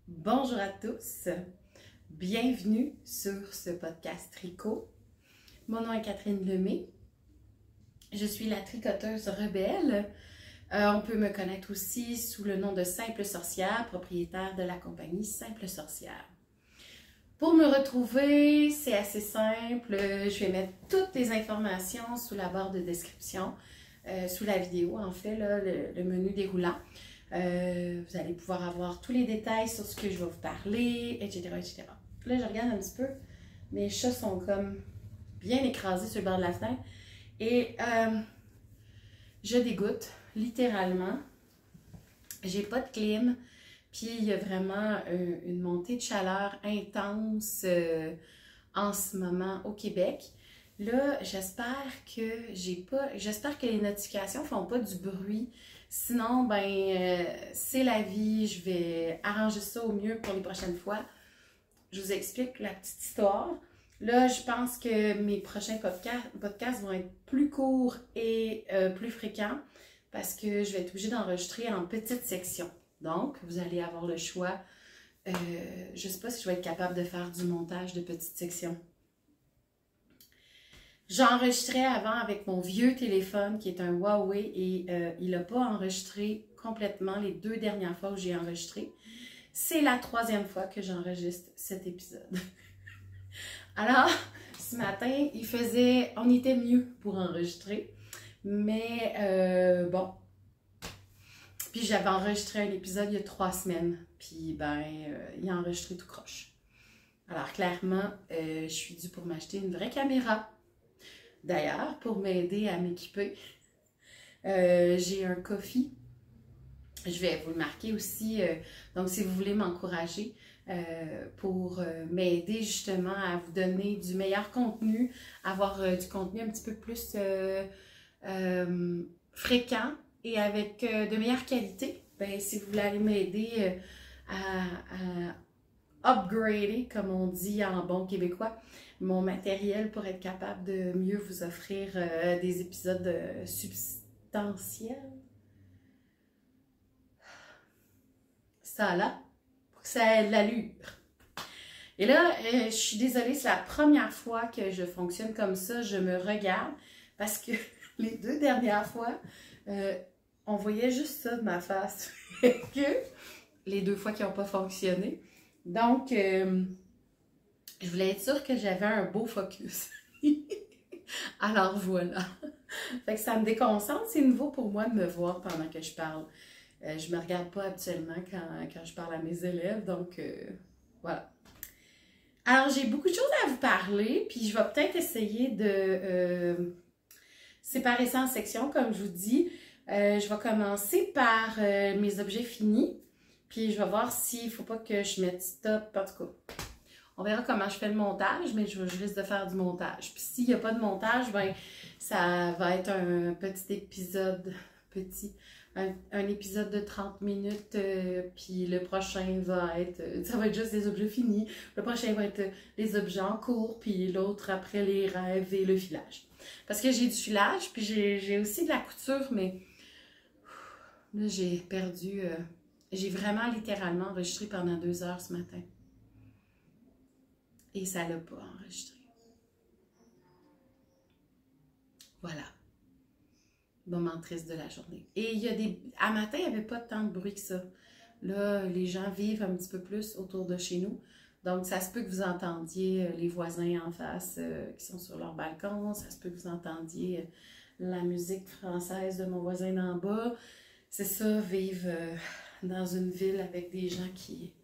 Bonjour à tous, bienvenue sur ce podcast tricot. Mon nom est Catherine Lemay, je suis la tricoteuse rebelle. On peut me connaître aussi sous le nom de Simple Sorcière, propriétaire de la compagnie Simple Sorcière. Pour me retrouver, c'est assez simple, je vais mettre toutes les informations sous la barre de description, sous la vidéo en fait, là, le menu déroulant. Vous allez pouvoir avoir tous les détails sur ce que je vais vous parler, etc., etc. Là, je regarde un petit peu. Mes chats sont comme bien écrasés sur le bord de la fenêtre. Et je dégoûte, littéralement. J'ai pas de clim. Puis, il y a vraiment une montée de chaleur intense en ce moment au Québec. Là, j'espère que les notifications ne font pas du bruit. Sinon, c'est la vie. Je vais arranger ça au mieux pour les prochaines fois. Je vous explique la petite histoire. Là, je pense que mes prochains podcasts vont être plus courts et plus fréquents parce que je vais être obligée d'enregistrer en petites sections. Donc, vous allez avoir le choix. Je ne sais pas si je vais être capable de faire du montage de petites sections. J'enregistrais avant avec mon vieux téléphone qui est un Huawei et il n'a pas enregistré complètement les 2 dernières fois où j'ai enregistré. C'est la 3e fois que j'enregistre cet épisode. Alors, ce matin, on était mieux pour enregistrer, mais bon. Puis j'avais enregistré un épisode il y a 3 semaines, puis il a enregistré tout croche. Alors clairement, je suis due pour m'acheter une vraie caméra. D'ailleurs, pour m'aider à m'équiper, j'ai un Ko-fi. Je vais vous le marquer aussi. Donc, si vous voulez m'encourager pour m'aider justement à vous donner du meilleur contenu, avoir du contenu un petit peu plus fréquent et avec de meilleure qualité, si vous voulez aller m'aider à upgrader, comme on dit en bon québécois, mon matériel pour être capable de mieux vous offrir des épisodes substantiels. Ça là, pour que ça ait de l'allure. Et là, je suis désolée, c'est la première fois que je fonctionne comme ça. Je me regarde parce que les 2 dernières fois, on voyait juste ça de ma face. Que les 2 fois qui n'ont pas fonctionné. Donc, je voulais être sûre que j'avais un beau focus. Alors voilà. Fait que ça me déconcentre. C'est nouveau pour moi de me voir pendant que je parle. Je me regarde pas habituellement quand je parle à mes élèves. Donc, voilà. Alors, j'ai beaucoup de choses à vous parler. Puis, je vais peut-être essayer de séparer ça en sections, comme je vous dis. Je vais commencer par mes objets finis. Puis, je vais voir s'il ne faut pas que je mette stop. En tout cas, on verra comment je fais le montage, mais je risque de faire du montage. Puis s'il n'y a pas de montage, ça va être un petit épisode, un épisode de 30 minutes, puis le prochain ça va être juste des objets finis. Le prochain va être les objets en cours, puis l'autre après les rêves et le filage. Parce que j'ai du filage, puis j'ai aussi de la couture, mais là j'ai perdu, j'ai vraiment littéralement enregistré pendant 2 heures ce matin. Et ça ne l'a pas enregistré. Voilà. Moment triste de la journée. Et à matin, il n'y avait pas tant de bruit que ça. Là, les gens vivent un petit peu plus autour de chez nous. Donc, ça se peut que vous entendiez les voisins en face qui sont sur leur balcon. Ça se peut que vous entendiez la musique française de mon voisin d'en bas. C'est ça, vivre dans une ville avec des gens qui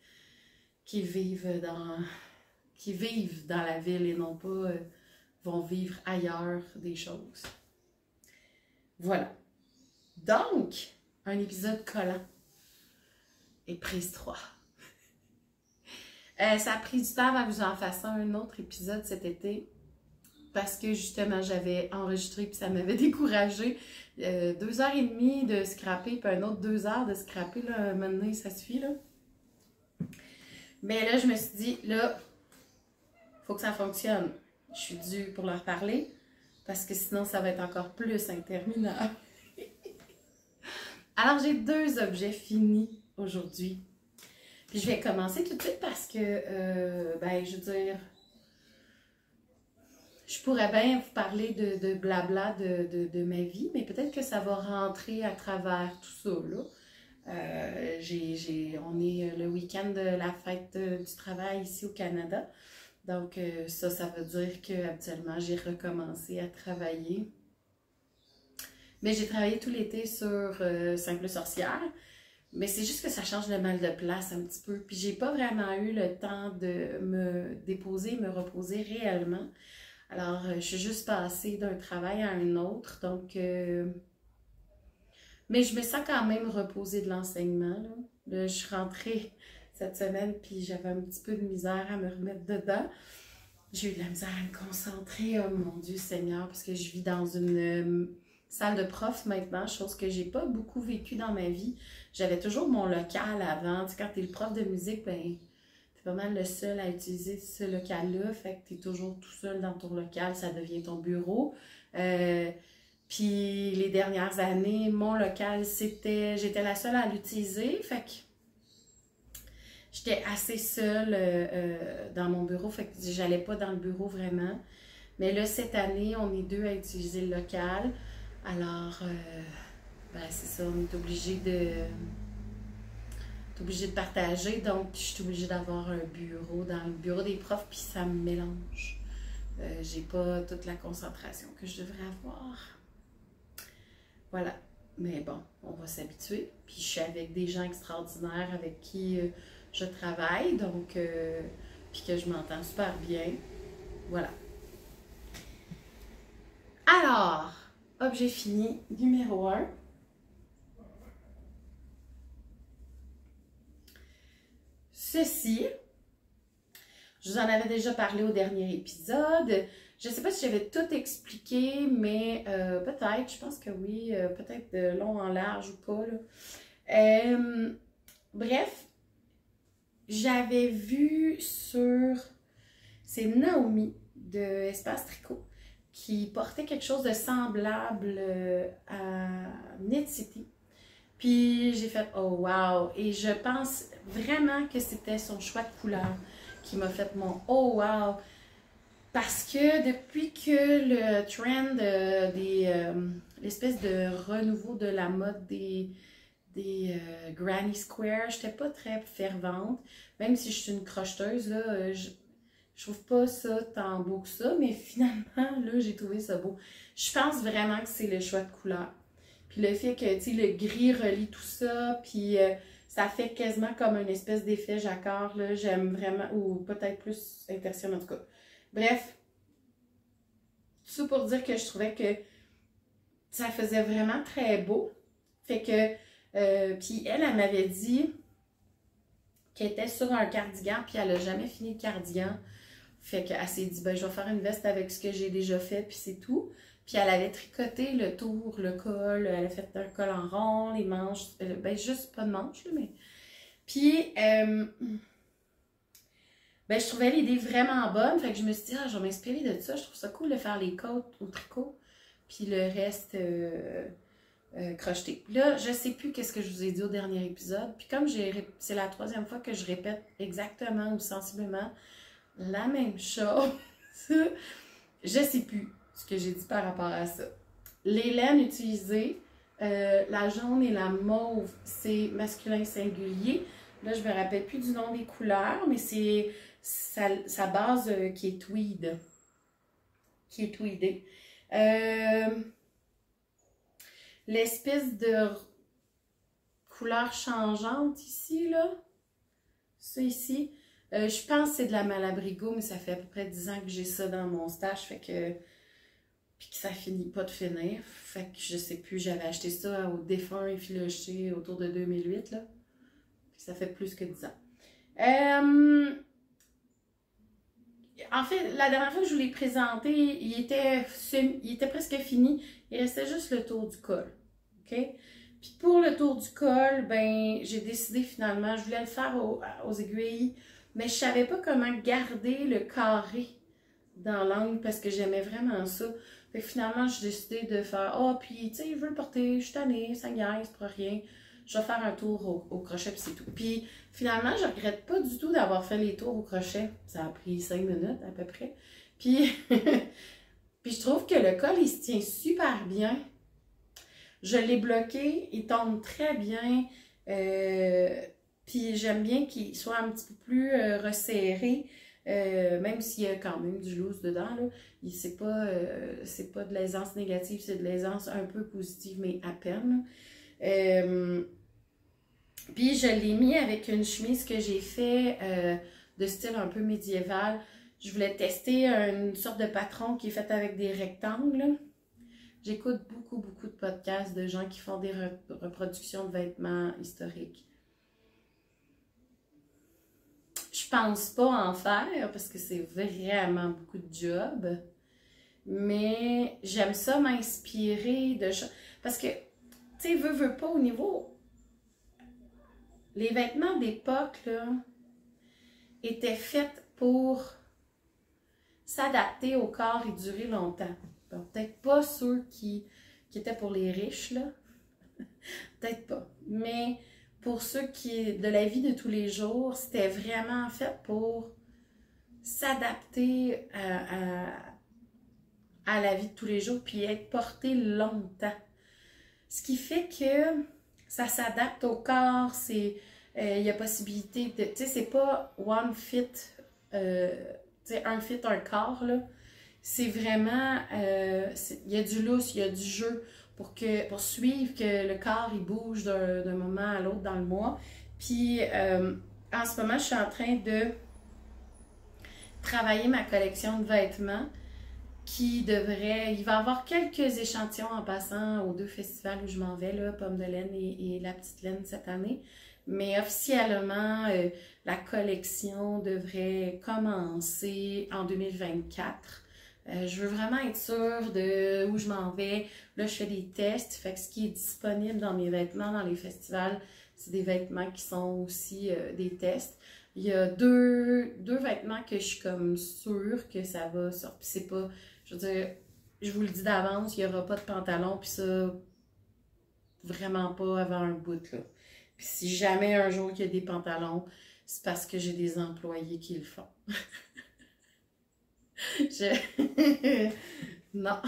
vivent dans la ville et non pas vont vivre ailleurs des choses. Voilà. Donc, un épisode collant et prise 3. Ça a pris du temps avant que j'en fasse un autre épisode cet été parce que justement j'avais enregistré puis ça m'avait découragée. 2h30 de scraper puis un autre 2 heures de scraper, là, maintenant ça suffit là. Mais là, je me suis dit, là, faut que ça fonctionne. Je suis due pour leur parler parce que sinon, ça va être encore plus interminable. Alors, j'ai 2 objets finis aujourd'hui. Puis je vais commencer tout de suite parce que, ben, je veux dire, je pourrais bien vous parler de blabla de ma vie, mais peut-être que ça va rentrer à travers tout ça, là. On est le week-end de la fête du travail ici au Canada. Donc, ça veut dire qu'habituellement, j'ai recommencé à travailler. Mais j'ai travaillé tout l'été sur Sainte-Sorcière. Mais c'est juste que ça change le mal de place un petit peu. Puis j'ai pas vraiment eu le temps de me déposer, me reposer réellement. Alors, je suis juste passée d'un travail à un autre. Donc, mais je me sens quand même reposée de l'enseignement. Là, je suis rentrée cette semaine, puis j'avais un petit peu de misère à me remettre dedans. J'ai eu de la misère à me concentrer, oh mon Dieu Seigneur, parce que je vis dans une salle de prof maintenant, chose que j'ai pas beaucoup vécue dans ma vie. J'avais toujours mon local avant. Tu sais, quand tu es le prof de musique, ben, t'es pas mal le seul à utiliser ce local-là. Fait que tu es toujours tout seul dans ton local, ça devient ton bureau. Puis les dernières années, mon local, j'étais la seule à l'utiliser. Fait que j'étais assez seule dans mon bureau, fait que j'allais pas dans le bureau vraiment. Mais là, cette année, on est deux à utiliser le local. Alors, ben c'est ça, on est obligé de partager. Donc, je suis obligée d'avoir un bureau dans le bureau des profs, puis ça me mélange. J'ai pas toute la concentration que je devrais avoir. Voilà. Mais bon, on va s'habituer. Puis je suis avec des gens extraordinaires avec qui je travaille, donc, puis que je m'entends super bien. Voilà. Alors, objet fini numéro 1. Ceci, je vous en avais déjà parlé au dernier épisode. Je ne sais pas si j'avais tout expliqué, mais peut-être, je pense que oui, peut-être de long en large ou pas. Là. Bref, j'avais vu c'est Naomi de Espace Tricot qui portait quelque chose de semblable à Knit City. Puis j'ai fait « Oh wow! » Et je pense vraiment que c'était son choix de couleur qui m'a fait mon « Oh wow! » Parce que depuis que le trend l'espèce de renouveau de la mode des Granny Square, j'étais pas très fervente. Même si je suis une crocheteuse, là, je trouve pas ça tant beau que ça, mais finalement, là, j'ai trouvé ça beau. Je pense vraiment que c'est le choix de couleur. Puis le fait que, tu sais, le gris relie tout ça, puis ça fait quasiment comme une espèce d'effet jacquard, là, j'aime vraiment, ou peut-être plus impression en tout cas. Bref, tout ça pour dire que je trouvais que ça faisait vraiment très beau. Fait que, puis elle m'avait dit qu'elle était sur un cardigan, puis elle n'a jamais fini le cardigan. Fait qu'elle s'est dit, ben je vais faire une veste avec ce que j'ai déjà fait, puis c'est tout. Puis elle avait tricoté le tour, le col, elle a fait un col en rond, les manches, ben juste pas de manches, là, mais... Puis, ben je trouvais l'idée vraiment bonne, fait que je me suis dit, ah, je vais m'inspirer de ça, je trouve ça cool de faire les côtes au tricot, puis le reste crocheté. Puis là, je sais plus qu'est-ce que je vous ai dit au dernier épisode, puis comme c'est la 3e fois que je répète exactement ou sensiblement la même chose, je sais plus ce que j'ai dit par rapport à ça. Les laines utilisées, la jaune et la mauve, c'est masculin singulier. Là, je me rappelle plus du nom des couleurs, mais c'est sa base qui est tweed. Qui est tweedée. L'espèce de couleur changeante ici, là. Ça ici. Je pense que c'est de la Malabrigo, mais ça fait à peu près 10 ans que j'ai ça dans mon stash, fait que... Puis que ça finit pas de finir. Fait que je sais plus, j'avais acheté ça au défunt effiloché autour de 2008, là. Puis ça fait plus que 10 ans. En fait, la dernière fois que je vous l'ai présenté, il était presque fini. Il restait juste le tour du col. OK? Puis pour le tour du col, ben j'ai décidé finalement, je voulais le faire aux aiguilles, mais je savais pas comment garder le carré dans l'angle parce que j'aimais vraiment ça. Fait que finalement, j'ai décidé de faire « Ah, puis tu sais, je veux le porter, je suis tannée, ça niaise pour rien. » je vais faire un tour au crochet puis c'est tout. Puis finalement, je regrette pas du tout d'avoir fait les tours au crochet. Ça a pris 5 minutes à peu près. Puis, puis je trouve que le col, il se tient super bien. Je l'ai bloqué, il tombe très bien. Puis j'aime bien qu'il soit un petit peu plus resserré. Même s'il y a quand même du loose dedans, là, c'est pas de l'aisance négative, c'est de l'aisance un peu positive, mais à peine. Puis je l'ai mis avec une chemise que j'ai fait de style un peu médiéval. Je voulais tester une sorte de patron qui est fait avec des rectangles. J'écoute beaucoup de podcasts de gens qui font des reproductions de vêtements historiques. Je pense pas en faire parce que c'est vraiment beaucoup de job. Mais j'aime ça m'inspirer de choses. Parce que, tu sais, veux pas au niveau... Les vêtements d'époque, là, étaient faits pour s'adapter au corps et durer longtemps. Bon, peut-être pas ceux qui étaient pour les riches, là. Peut-être pas. Mais pour ceux qui, de la vie de tous les jours, c'était vraiment fait pour s'adapter à la vie de tous les jours puis être porté longtemps. Ce qui fait que ça s'adapte au corps, il y a possibilité de, tu sais, c'est pas one fit, tu sais, un fit, un corps, là. C'est vraiment, il y a du lousse, il y a du jeu pour suivre que le corps, il bouge d'un moment à l'autre dans le mois. Puis, en ce moment, je suis en train de travailler ma collection de vêtements qui devrait... Il va y avoir quelques échantillons en passant aux 2 festivals où je m'en vais, là, Pomme de laine et La Petite Laine cette année. Mais officiellement, la collection devrait commencer en 2024. Je veux vraiment être sûre de où je m'en vais. Là, je fais des tests. Fait que ce qui est disponible dans mes vêtements dans les festivals, c'est des vêtements qui sont aussi des tests. Il y a deux vêtements que je suis comme sûre que ça va sortir. Puis c'est pas... Je veux dire, je vous le dis d'avance, il n'y aura pas de pantalon, puis ça, vraiment pas avant un bout, là. Puis si jamais un jour il y a des pantalons, c'est parce que j'ai des employés qui le font. Non.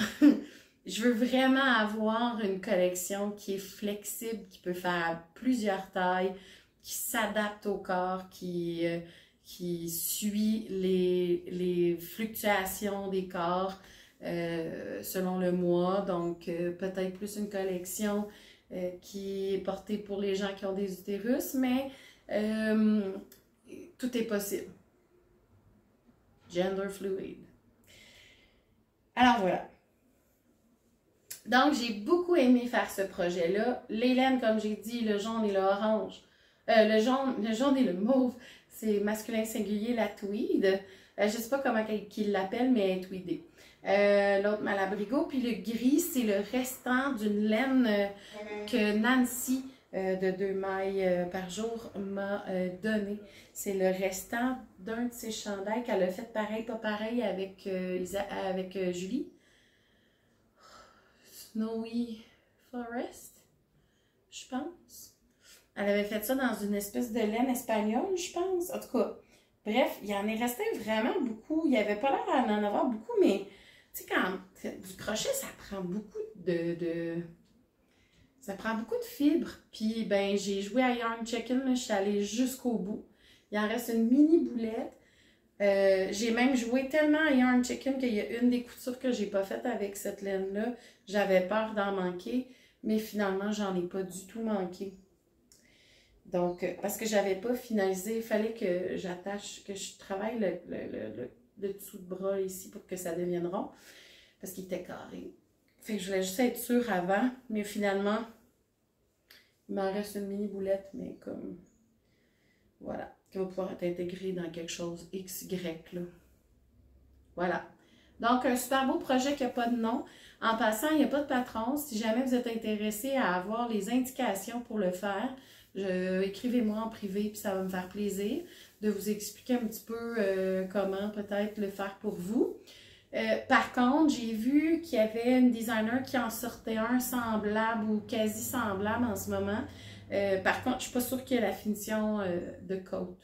Je veux vraiment avoir une collection qui est flexible, qui peut faire plusieurs tailles, qui s'adapte au corps, qui suit les fluctuations des corps selon le mois. Donc, peut-être plus une collection qui est portée pour les gens qui ont des utérus, mais tout est possible. Gender fluid. Alors, voilà. Donc, j'ai beaucoup aimé faire ce projet-là. Les laines, comme j'ai dit, le jaune et l'orange. Le jaune et le mauve, c'est masculin singulier, la tweed. Je ne sais pas comment qu'ils l'appellent, mais elle est tweedée. L'autre Malabrigo. Puis le gris, c'est le restant d'une laine que Nancy, de 2 mailles par jour, m'a donné. C'est le restant d'un de ses chandails qu'elle a fait pareil, pas pareil avec Julie. Snowy Forest, je pense. Elle avait fait ça dans une espèce de laine espagnole, je pense. En tout cas, bref, il en est resté vraiment beaucoup. Il n'y avait pas l'air d'en avoir beaucoup, mais tu sais, quand du crochet, ça prend beaucoup ça prend beaucoup de fibres. Puis, ben, j'ai joué à Yarn Chicken, je suis allée jusqu'au bout. Il en reste une mini boulette. J'ai même joué tellement à Yarn Chicken qu'il y a une des coutures que j'ai pas faites avec cette laine-là. J'avais peur d'en manquer, mais finalement, j'en ai pas du tout manqué. Donc, parce que j'avais pas finalisé, il fallait que que je travaille le dessous de bras ici pour que ça devienne rond, parce qu'il était carré. Fait que je voulais juste être sûre avant, mais finalement, il m'en reste une mini boulette, mais comme, voilà, qui va pouvoir être intégrée dans quelque chose XY, là. Voilà. Donc, un super beau projet qui n'a pas de nom. En passant, il n'y a pas de patron. Si jamais vous êtes intéressé à avoir les indications pour le faire, écrivez-moi en privé, puis ça va me faire plaisir de vous expliquer un petit peu comment peut-être le faire pour vous. Par contre, j'ai vu qu'il y avait une designer qui en sortait un semblable ou quasi semblable en ce moment. Par contre, je suis pas sûre qu'il y ait la finition de côte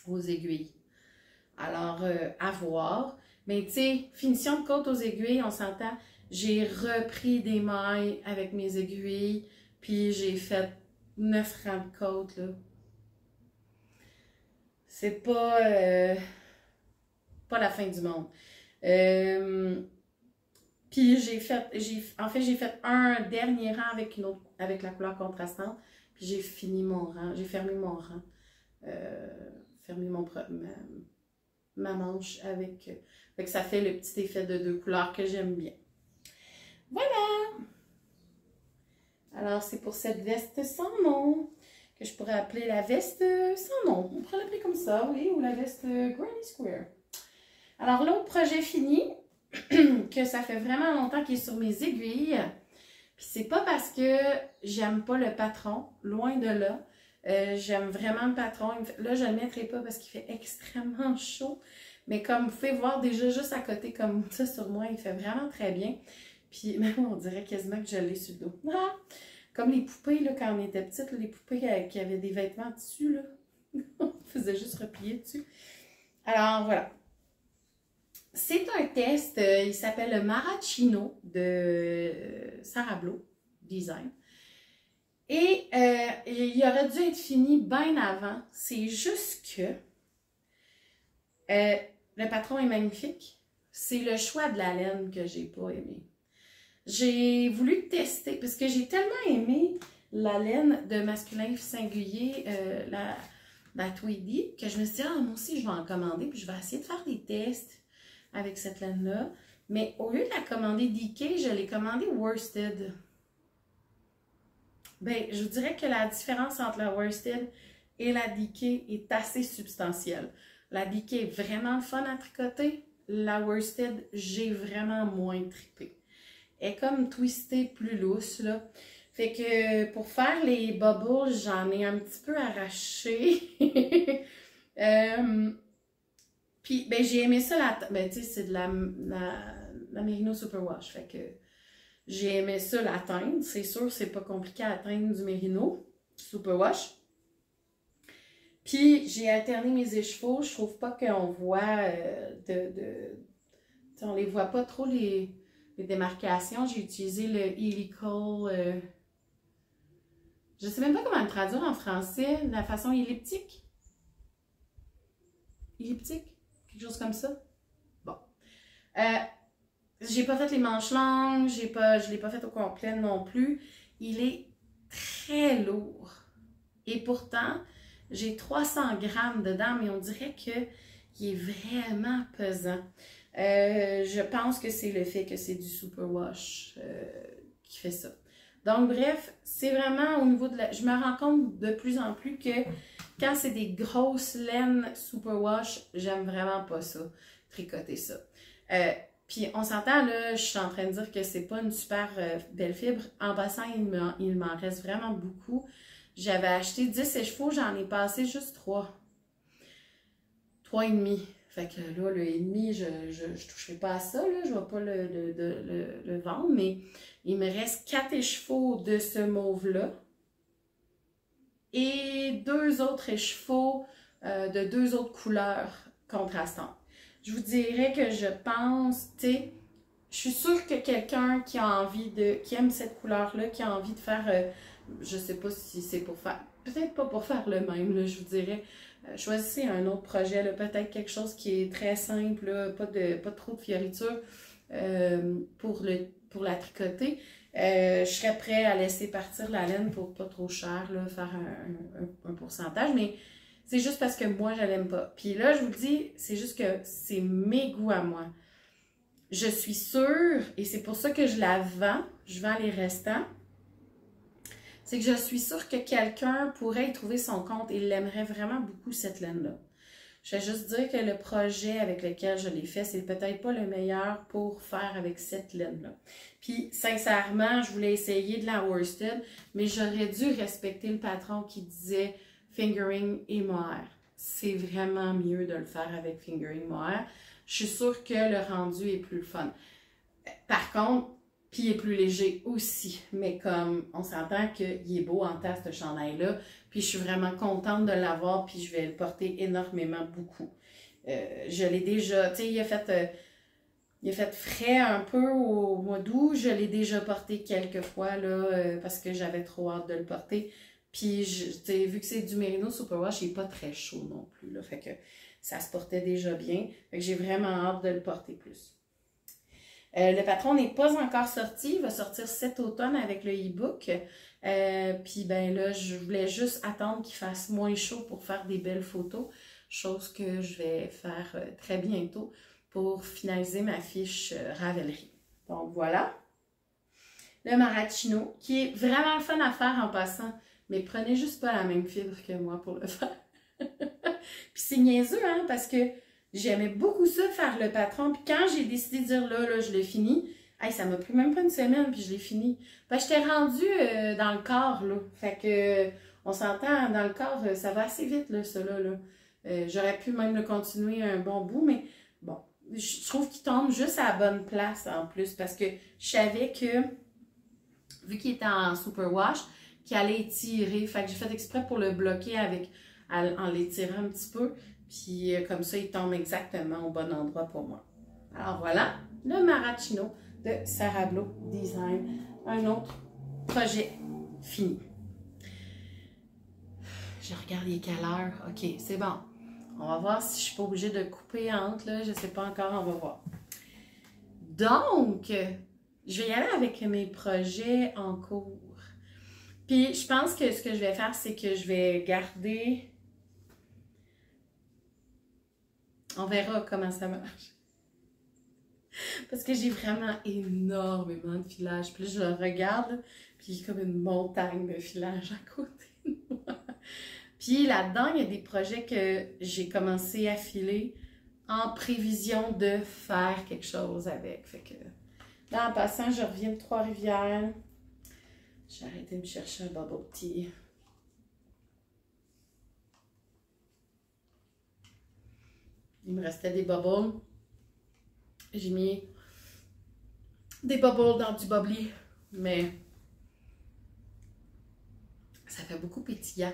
aux aiguilles. Alors, à voir. Mais tu sais, finition de côte aux aiguilles, on s'entend, j'ai repris des mailles avec mes aiguilles, puis j'ai fait 9 rangs de côte, là. C'est pas la fin du monde. Puis j'ai fait un dernier rang avec la couleur contrastante, puis j'ai fini mon rang, j'ai fermé mon rang, fermé ma manche avec, fait que ça fait le petit effet de 2 couleurs que j'aime bien. Voilà! Alors c'est pour cette veste sans nom, que je pourrais appeler la veste sans nom. On pourrait l'appeler comme ça, oui, ou la veste Granny Square. Alors l'autre projet fini, que ça fait vraiment longtemps qu'il est sur mes aiguilles. Puis c'est pas parce que j'aime pas le patron, loin de là. J'aime vraiment le patron. Là, je le mettrai pas parce qu'il fait extrêmement chaud. Mais comme vous pouvez voir déjà juste à côté comme ça sur moi, il fait vraiment très bien. Puis même on dirait quasiment que je l'ai sur le dos. Ah! Comme les poupées, là, quand on était petites, là, les poupées qui avaient des vêtements dessus, là. On faisait juste replier dessus. Alors voilà. C'est un test, il s'appelle le Maraschino de Sarah Blo Design. Et il aurait dû être fini bien avant. C'est juste que le patron est magnifique. C'est le choix de la laine que j'ai pas aimé. J'ai voulu tester parce que j'ai tellement aimé la laine de masculin singulier, la Tweedy, que je me suis dit, ah, moi aussi je vais en commander, puis je vais essayer de faire des tests avec cette laine-là. Mais au lieu de la commander DK, je l'ai commandée worsted. Ben, je vous dirais que la différence entre la worsted et la DK est assez substantielle. La DK est vraiment fun à tricoter. La worsted, j'ai vraiment moins trippé. Elle est comme twistée plus lousse, là. Fait que pour faire les bubbles, j'en ai un petit peu arraché. Puis, ben, j'ai aimé ça, ben, tu sais, c'est de la Merino Superwash. Fait que j'ai aimé ça l'atteindre. C'est sûr, c'est pas compliqué à atteindre du Merino Superwash. Puis, j'ai alterné mes écheveaux. Je trouve pas qu'on voit on les voit pas trop les démarcations. J'ai utilisé le helical. Je sais même pas comment le traduire en français. La façon elliptique. Elliptique? Quelque chose comme ça. Bon. J'ai pas fait les manches longues. Je l'ai pas fait au complet non plus. Il est très lourd. Et pourtant, j'ai 300 grammes dedans, mais on dirait qu'il est vraiment pesant. Je pense que c'est le fait que c'est du superwash qui fait ça. Donc bref, c'est vraiment au niveau de la... Je me rends compte de plus en plus que quand c'est des grosses laines superwash, j'aime vraiment pas ça, tricoter ça. Puis on s'entend là, je suis en train de dire que c'est pas une super belle fibre. En passant, il m'en reste vraiment beaucoup. J'avais acheté 10 écheveaux, j'en ai passé juste 3. 3,5. Fait que là, le 1,5, je toucherai pas à ça, là, je vais pas le vendre, mais il me reste 4 écheveaux de ce mauve-là et 2 autres écheveaux de 2 autres couleurs contrastantes. Je vous dirais que je pense, tu sais, je suis sûre que quelqu'un qui a envie qui aime cette couleur-là, qui a envie de faire, je sais pas si c'est pour faire, peut-être pas pour faire le même, là, je vous dirais. Choisissez un autre projet, peut-être quelque chose qui est très simple, là, pas trop de fioritures pour la tricoter. Je serais prêt à laisser partir la laine pour pas trop cher, là, faire un pourcentage, mais c'est juste parce que moi, je l'aime pas. Puis là, je vous dis, c'est juste que c'est mes goûts à moi. Je suis sûre, et c'est pour ça que je la vends, je vends les restants, c'est que je suis sûre que quelqu'un pourrait y trouver son compte et il aimerait vraiment beaucoup cette laine-là. Je vais juste dire que le projet avec lequel je l'ai fait, c'est peut-être pas le meilleur pour faire avec cette laine-là. Puis, sincèrement, je voulais essayer de la worsted, mais j'aurais dû respecter le patron qui disait fingering et mohair. C'est vraiment mieux de le faire avec fingering mohair. Je suis sûre que le rendu est plus fun. Par contre, Puis il est plus léger aussi. Mais comme on s'entend qu'il est beau en tasse ce chandail-là. Puis je suis vraiment contente de l'avoir. Puis je vais le porter énormément, beaucoup. Je l'ai déjà, tu sais, il a fait frais un peu au mois d'août. Je l'ai déjà porté quelques fois là, parce que j'avais trop hâte de le porter. Puis, tu sais, vu que c'est du Merino Superwash, il n'est pas très chaud non plus, là. Fait que ça se portait déjà bien. Fait que j'ai vraiment hâte de le porter plus. Le patron n'est pas encore sorti. Il va sortir cet automne avec le e-book. Puis, ben là, je voulais juste attendre qu'il fasse moins chaud pour faire des belles photos. Chose que je vais faire très bientôt pour finaliser ma fiche Ravelry. Donc, voilà. Le Maraschino, qui est vraiment fun à faire en passant. Mais prenez juste pas la même fibre que moi pour le faire. Puis c'est niaiseux, hein, parce que j'aimais beaucoup ça, faire le patron. Puis quand j'ai décidé de dire là, je l'ai fini, hey, ça m'a pris même pas une semaine, puis je l'ai fini. Ben, j'étais rendue dans le corps, là. Fait que, on s'entend, dans le corps, ça va assez vite, là, ça, là. J'aurais pu même le continuer un bon bout, mais bon, je trouve qu'il tombe juste à la bonne place, en plus, parce que je savais que, vu qu'il était en superwash, qui allait étirer. Fait que j'ai fait exprès pour le bloquer en l'étirant un petit peu. Puis comme ça, il tombe exactement au bon endroit pour moi. Alors voilà, le Maraschino de Sarah Blo Design. Un autre projet fini. Je regarde, il est quelle heure? OK, c'est bon. On va voir si je suis pas obligée de couper entre, là. Je sais pas encore, on va voir. Donc, je vais y aller avec mes projets en cours. Puis, je pense que ce que je vais faire, c'est que je vais garder... On verra comment ça marche. Parce que j'ai vraiment énormément de filage. Puis là, je le regarde, puis il y a comme une montagne de filage à côté de moi. Puis là-dedans, il y a des projets que j'ai commencé à filer en prévision de faire quelque chose avec. Fait que là, en passant, je reviens de Trois-Rivières. J'ai arrêté de me chercher un bubble tea. Il me restait des bubbles. J'ai mis des bubbles dans du bubbly, mais ça fait beaucoup pétillant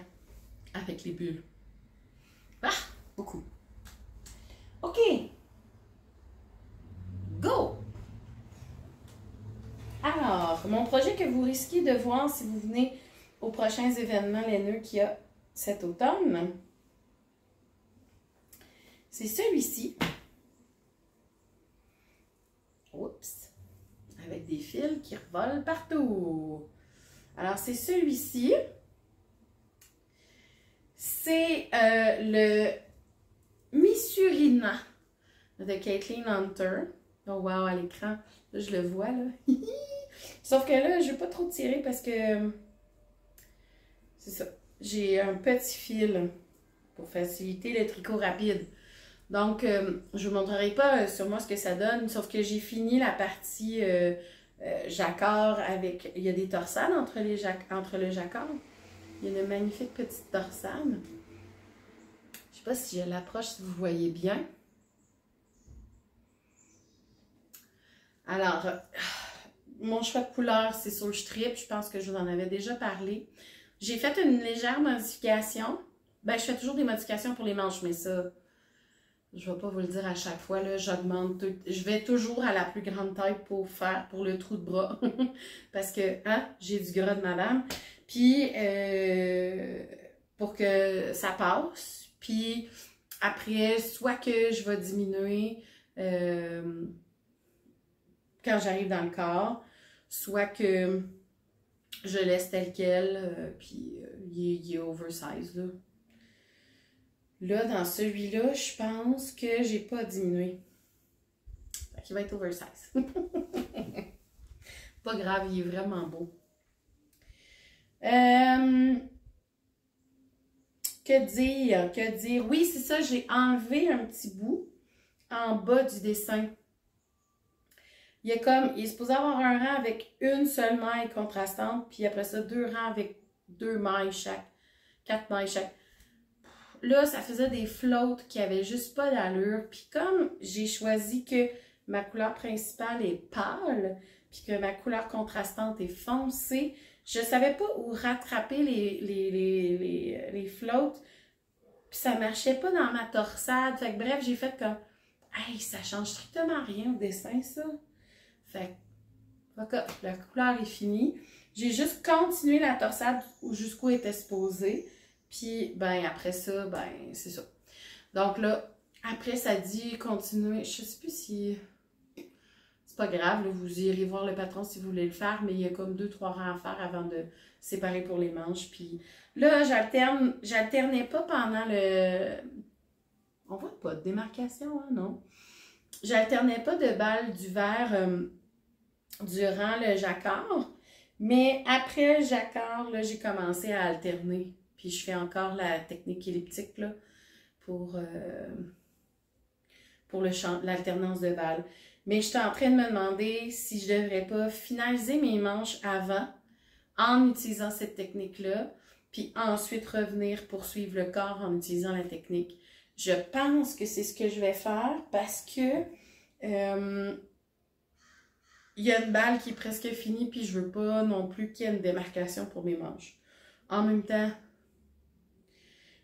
avec les bulles. Ah! Beaucoup. OK. Go! Alors, mon projet que vous risquez de voir si vous venez aux prochains événements laineux qu'il y a cet automne, c'est celui-ci. Oups! Avec des fils qui revolent partout. Alors, c'est celui-ci. C'est le Missurina de Kathleen Hunter. Oh wow, à l'écran. Là, je le vois, là. Sauf que là, je ne vais pas trop tirer parce que... c'est ça. J'ai un petit fil pour faciliter le tricot rapide. Donc, je ne vous montrerai pas sur moi ce que ça donne, sauf que j'ai fini la partie jacquard avec... Il y a des torsades entre le jacquard. Il y a une magnifique petite torsade. Je ne sais pas si je l'approche, si vous voyez bien. Alors, mon choix de couleur, c'est sur le strip. Je pense que je vous en avais déjà parlé. J'ai fait une légère modification. Ben, je fais toujours des modifications pour les manches, mais ça, je ne vais pas vous le dire à chaque fois. Là, j'augmente. Je vais toujours à la plus grande taille pour le trou de bras. Parce que, hein, j'ai du gras de madame. Puis, pour que ça passe. Puis, après, soit que je vais diminuer quand j'arrive dans le corps, soit que je laisse tel quel, puis il est oversize, là. Là, dans celui-là, je pense que j'ai pas diminué. Fait qu'il va être oversize. Pas grave, il est vraiment beau. Que dire? Que dire? Oui, c'est ça, j'ai enlevé un petit bout en bas du dessin. Il est supposé avoir un rang avec une seule maille contrastante, puis après ça, 2 rangs avec 2 mailles chaque, 4 mailles chaque. Là, ça faisait des flottes qui avaient juste pas d'allure. Puis comme j'ai choisi que ma couleur principale est pâle, puis que ma couleur contrastante est foncée, je savais pas où rattraper les floats, puis ça marchait pas dans ma torsade. Fait que bref, j'ai fait comme, hey, ça change strictement rien au dessin, ça. Fait que, la couleur est finie. J'ai juste continué la torsade jusqu'où elle était supposée. Puis, ben, après ça, ben, c'est ça. Donc là, après, ça dit continuer. Je sais plus si... C'est pas grave, là, vous irez voir le patron si vous voulez le faire, mais il y a comme 2-3 rangs à faire avant de séparer pour les manches. Puis là, j'alternais pas pendant le... On voit pas de démarcation, hein, non? J'alternais pas de balle du vert durant le jacquard, mais après le jacquard, là, j'ai commencé à alterner. Puis je fais encore la technique elliptique, là, pour l'alternance de balles. Mais j'étais en train de me demander si je devrais pas finaliser mes manches avant, en utilisant cette technique-là, puis ensuite revenir poursuivre le corps en utilisant la technique. Je pense que c'est ce que je vais faire parce que il y a une balle qui est presque finie, puis je veux pas non plus qu'il y ait une démarcation pour mes manches. En même temps,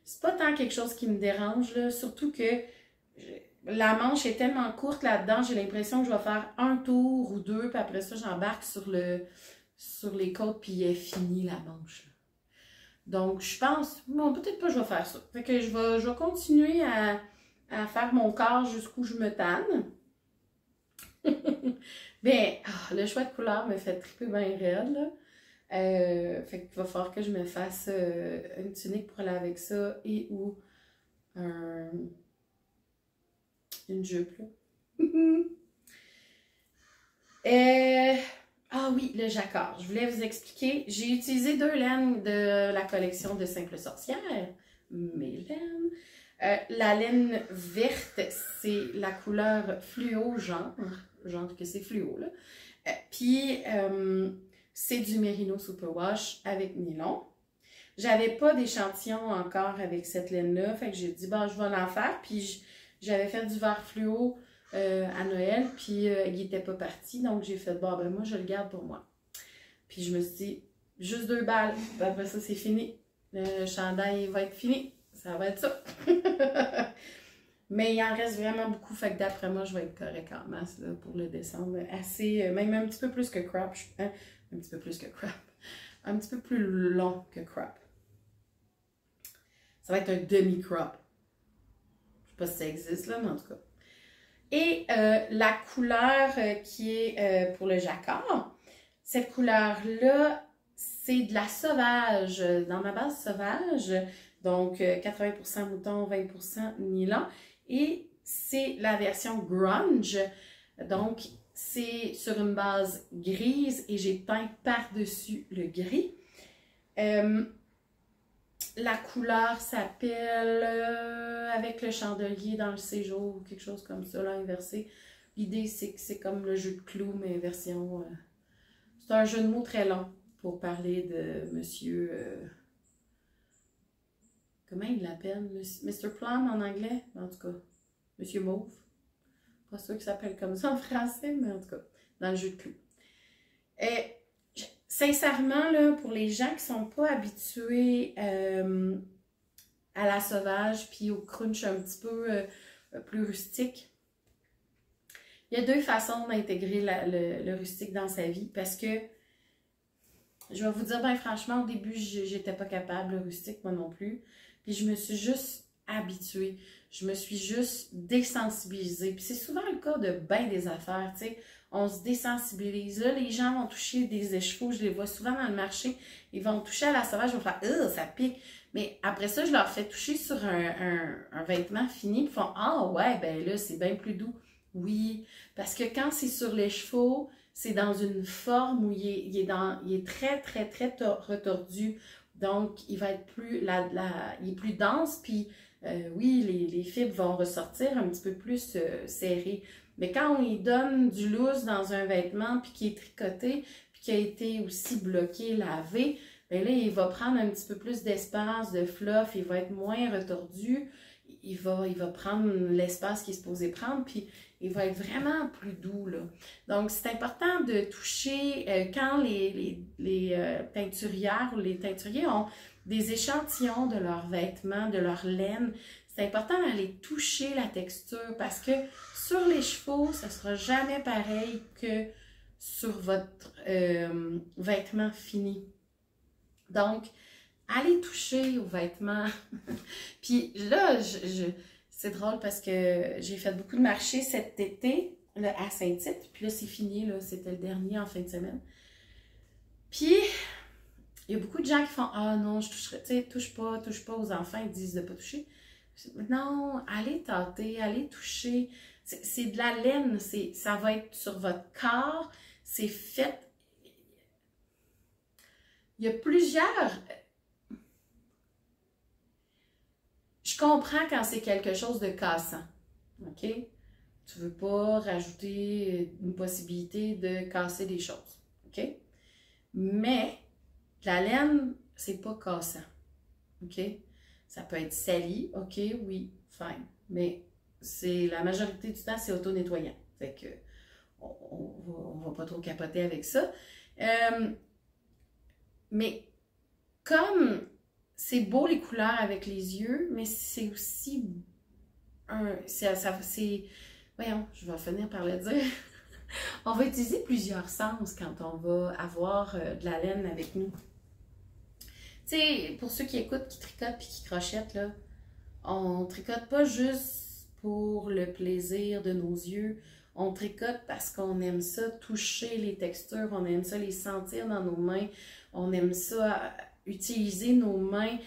c'est pas tant quelque chose qui me dérange, là, surtout que la manche est tellement courte là-dedans, j'ai l'impression que je vais faire un tour ou deux, puis après ça, j'embarque sur les côtes, puis elle est finie la manche. Donc, je pense, bon, peut-être pas je vais faire ça. Fait que je vais continuer à faire mon corps jusqu'où je me tanne. Bien, le choix de couleur me fait triper bien raide, là. Fait qu'il va falloir que je me fasse une tunique pour aller avec ça et ou une jupe, là. Ah oui, le jacquard. Je voulais vous expliquer. J'ai utilisé 2 laines de la collection de Simple Sorcière. Mes laines. La laine verte, c'est la couleur fluo, genre que c'est fluo, là. Puis, c'est du Merino Superwash avec nylon. J'avais pas d'échantillon encore avec cette laine-là, fait que j'ai dit, bon, je vais l'en faire. Puis, j'avais fait du vert fluo à Noël, puis il n'était pas parti, donc j'ai fait, bon, ben moi, je le garde pour moi. Puis je me suis dit, juste 2 balles, puis après ça, c'est fini. Le chandail va être fini, ça va être ça. Mais il en reste vraiment beaucoup, fait que d'après moi, je vais être correct en masse là, pour le descendre. Assez, même un petit peu plus que crop, un petit peu plus que crop, un petit peu plus long que crop. Ça va être un demi-crop. Je sais pas si ça existe là, mais en tout cas. Et la couleur qui est pour le jacquard, cette couleur-là, c'est de la sauvage, dans ma base sauvage, donc 80% mouton, 20% nylon. Et c'est la version grunge, donc c'est sur une base grise et j'ai peint par-dessus le gris. La couleur s'appelle avec le chandelier dans le séjour ou quelque chose comme ça, là, inversé. L'idée, c'est que c'est comme le jeu de clous, mais version... c'est un jeu de mots très long pour parler de monsieur... comment il l'appelle? Mr. Plum en anglais? En tout cas, Monsieur Mauve. Pas sûr qu'il s'appelle comme ça en français, mais en tout cas, dans le jeu de clous. Sincèrement, là, pour les gens qui ne sont pas habitués à la sauvage puis au crunch un petit peu plus rustique, il y a 2 façons d'intégrer le rustique dans sa vie parce que, je vais vous dire bien franchement, au début, j'étais pas capable, le rustique, moi non plus. Puis je me suis juste habituée, je me suis juste désensibilisée. Puis c'est souvent le cas de bien des affaires, tu sais. On se désensibilise. Là, les gens vont toucher des écheveaux. Je les vois souvent dans le marché. Ils vont toucher à la sauvage. Ils vont faire « ça pique ». Mais après ça, je leur fais toucher sur un vêtement fini. Ils font « Ah ouais, ben là, c'est bien plus doux ». Oui, parce que quand c'est sur l'écheveau, c'est dans une forme où il est très, très, très retordu. Donc, il va être plus, il est plus dense. Puis, oui, les fibres vont ressortir un petit peu plus serrées. Mais quand on lui donne du loose dans un vêtement, puis qui est tricoté, puis qui a été aussi bloqué, lavé, bien là, il va prendre un petit peu plus d'espace, de fluff, il va être moins retordu, il va prendre l'espace qu'il est supposé prendre, puis il va être vraiment plus doux, là. Donc, c'est important de toucher quand les teinturières ou les teinturiers ont des échantillons de leurs vêtements, de leur laine. C'est important d'aller toucher la texture parce que sur les chevaux, ça ne sera jamais pareil que sur votre vêtement fini. Donc, allez toucher aux vêtements. Puis là, c'est drôle parce que j'ai fait beaucoup de marchés cet été là, à Saint-Tite. Puis là, c'est fini, là, c'était le dernier en fin de semaine. Puis, il y a beaucoup de gens qui font « Ah non, je toucherai, tu sais, touche pas aux enfants. » Ils disent de ne pas toucher. Non, allez tâter, allez toucher. C'est de la laine, ça va être sur votre corps. C'est fait. Il y a plusieurs. Je comprends quand c'est quelque chose de cassant. OK? Tu ne veux pas rajouter une possibilité de casser des choses. OK? Mais la laine, c'est pas cassant. OK? Ça peut être sali, OK, oui, fine. Mais la majorité du temps, c'est auto-nettoyant. Fait que on va pas trop capoter avec ça. Mais comme c'est beau les couleurs avec les yeux, mais c'est aussi voyons, je vais finir par le dire. On va utiliser plusieurs sens quand on va avoir de la laine avec nous. Tu sais, pour ceux qui écoutent, qui tricotent puis qui crochettent, là, on tricote pas juste pour le plaisir de nos yeux. On tricote parce qu'on aime ça toucher les textures, on aime ça les sentir dans nos mains, on aime ça utiliser nos mains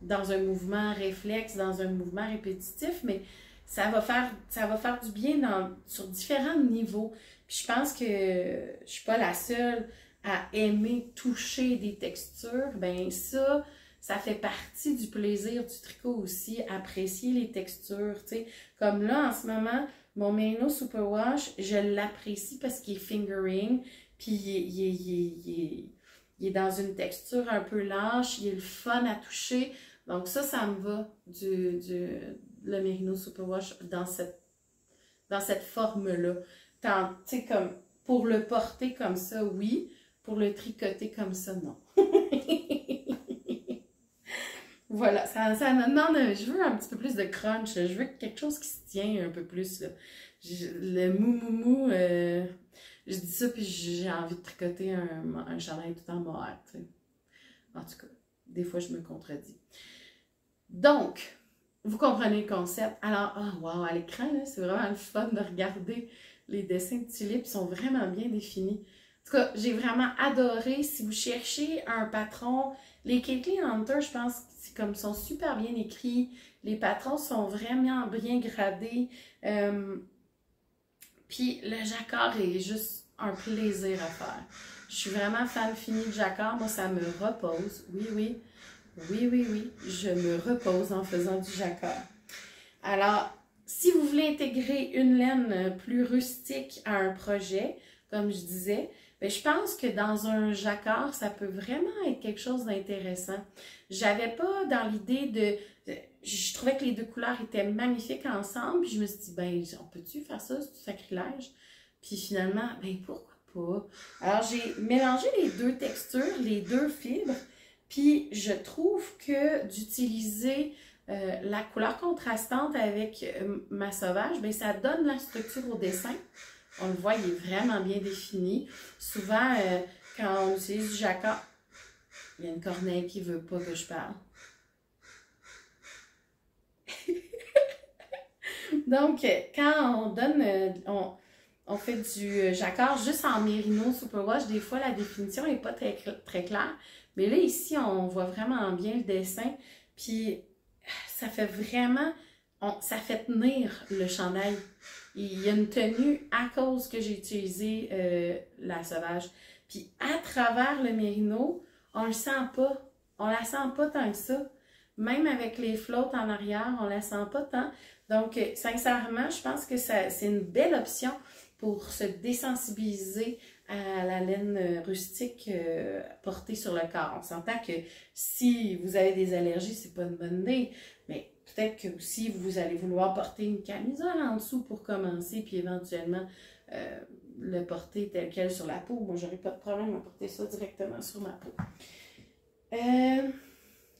dans un mouvement réflexe, dans un mouvement répétitif, mais ça va faire du bien sur différents niveaux. Puis je pense que je suis pas la seule à aimer toucher des textures. Ben ça fait partie du plaisir du tricot aussi, apprécier les textures, tu sais. Comme là, en ce moment, mon Merino Superwash, je l'apprécie parce qu'il est fingering, puis il est dans une texture un peu lâche, il est le fun à toucher. Donc ça me va, le Merino Superwash dans cette forme-là. Tu sais, comme, pour le porter comme ça, oui. Pour le tricoter comme ça, non. Voilà, ça me demande, je veux un petit peu plus de crunch, je veux quelque chose qui se tient un peu plus, là. Le mou, je dis ça puis j'ai envie de tricoter un chandail tout en mohair, tu sais. En tout cas, des fois je me contredis. Donc, vous comprenez le concept. Alors, oh, wow, à l'écran, c'est vraiment le fun de regarder les dessins de tulipes, ils sont vraiment bien définis. En tout cas, j'ai vraiment adoré. Si vous cherchez un patron, les Caitlin Hunter, je pense qu'ils sont super bien écrits. Les patrons sont vraiment bien gradés. Puis le jacquard est juste un plaisir à faire. Je suis vraiment fan fini de jacquard. Moi, ça me repose. Oui. Je me repose en faisant du jacquard. Alors, si vous voulez intégrer une laine plus rustique à un projet, comme je disais, bien, je pense que dans un jacquard, ça peut vraiment être quelque chose d'intéressant. J'avais pas dans l'idée je trouvais que les deux couleurs étaient magnifiques ensemble, puis je me suis dit, ben, on peut-tu faire ça, c'est du sacrilège? Puis finalement, ben, pourquoi pas? Alors, j'ai mélangé les deux textures, les deux fibres, puis je trouve que d'utiliser la couleur contrastante avec ma sauvage, bien, ça donne la structure au dessin. On le voit, il est vraiment bien défini. Souvent, quand on utilise du jacquard, il y a une corneille qui ne veut pas que je parle. Donc, quand on donne, on fait du jacquard juste en Merino Superwash, des fois la définition n'est pas très, très claire. Mais là, ici, on voit vraiment bien le dessin. Puis, ça fait vraiment, ça fait tenir le chandail. Il y a une tenue à cause que j'ai utilisé la sauvage. Puis, à travers le Merino, on le sent pas. On la sent pas tant que ça. Même avec les flottes en arrière, on la sent pas tant. Donc, sincèrement, je pense que c'est une belle option pour se désensibiliser à la laine rustique portée sur le corps. On s'entend que si vous avez des allergies, c'est pas une bonne idée, mais peut-être que aussi vous allez vouloir porter une camisole en dessous pour commencer, puis éventuellement le porter tel quel sur la peau. Moi, j'aurais pas de problème à porter ça directement sur ma peau.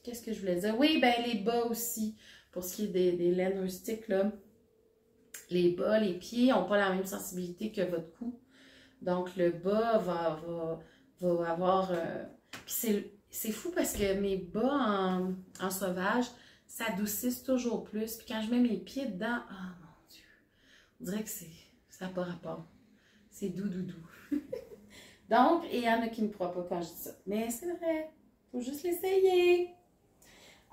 Qu'est-ce que je voulais dire? Oui, ben les bas aussi, pour ce qui est des laines rustiques, là. Les bas, les pieds n'ont pas la même sensibilité que votre cou. Donc, le bas va avoir... Puis c'est fou parce que mes bas en sauvage s'adoucissent toujours plus. Puis quand je mets mes pieds dedans, oh mon Dieu, on dirait que ça n'a pas rapport. C'est doux, doux, doux. Donc, il y en a qui ne me croient pas quand je dis ça. Mais c'est vrai, il faut juste l'essayer.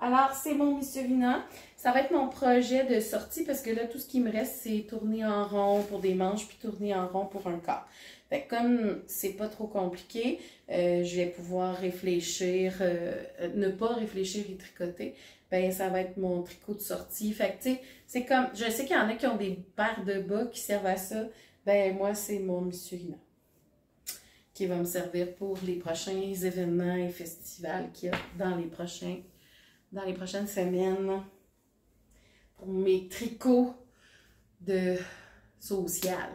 Alors, c'est mon Missurina. Ça va être mon projet de sortie parce que là, tout ce qui me reste, c'est tourner en rond pour des manches puis tourner en rond pour un corps. Fait que comme c'est pas trop compliqué, je vais pouvoir réfléchir, ne pas réfléchir et tricoter. Ben, ça va être mon tricot de sortie. Fait que, tu sais, c'est comme, je sais qu'il y en a qui ont des paires de bas qui servent à ça. Ben, moi, c'est mon Missurina qui va me servir pour les prochains événements et festivals qu'il y a dans les prochaines semaines pour mes tricots de social.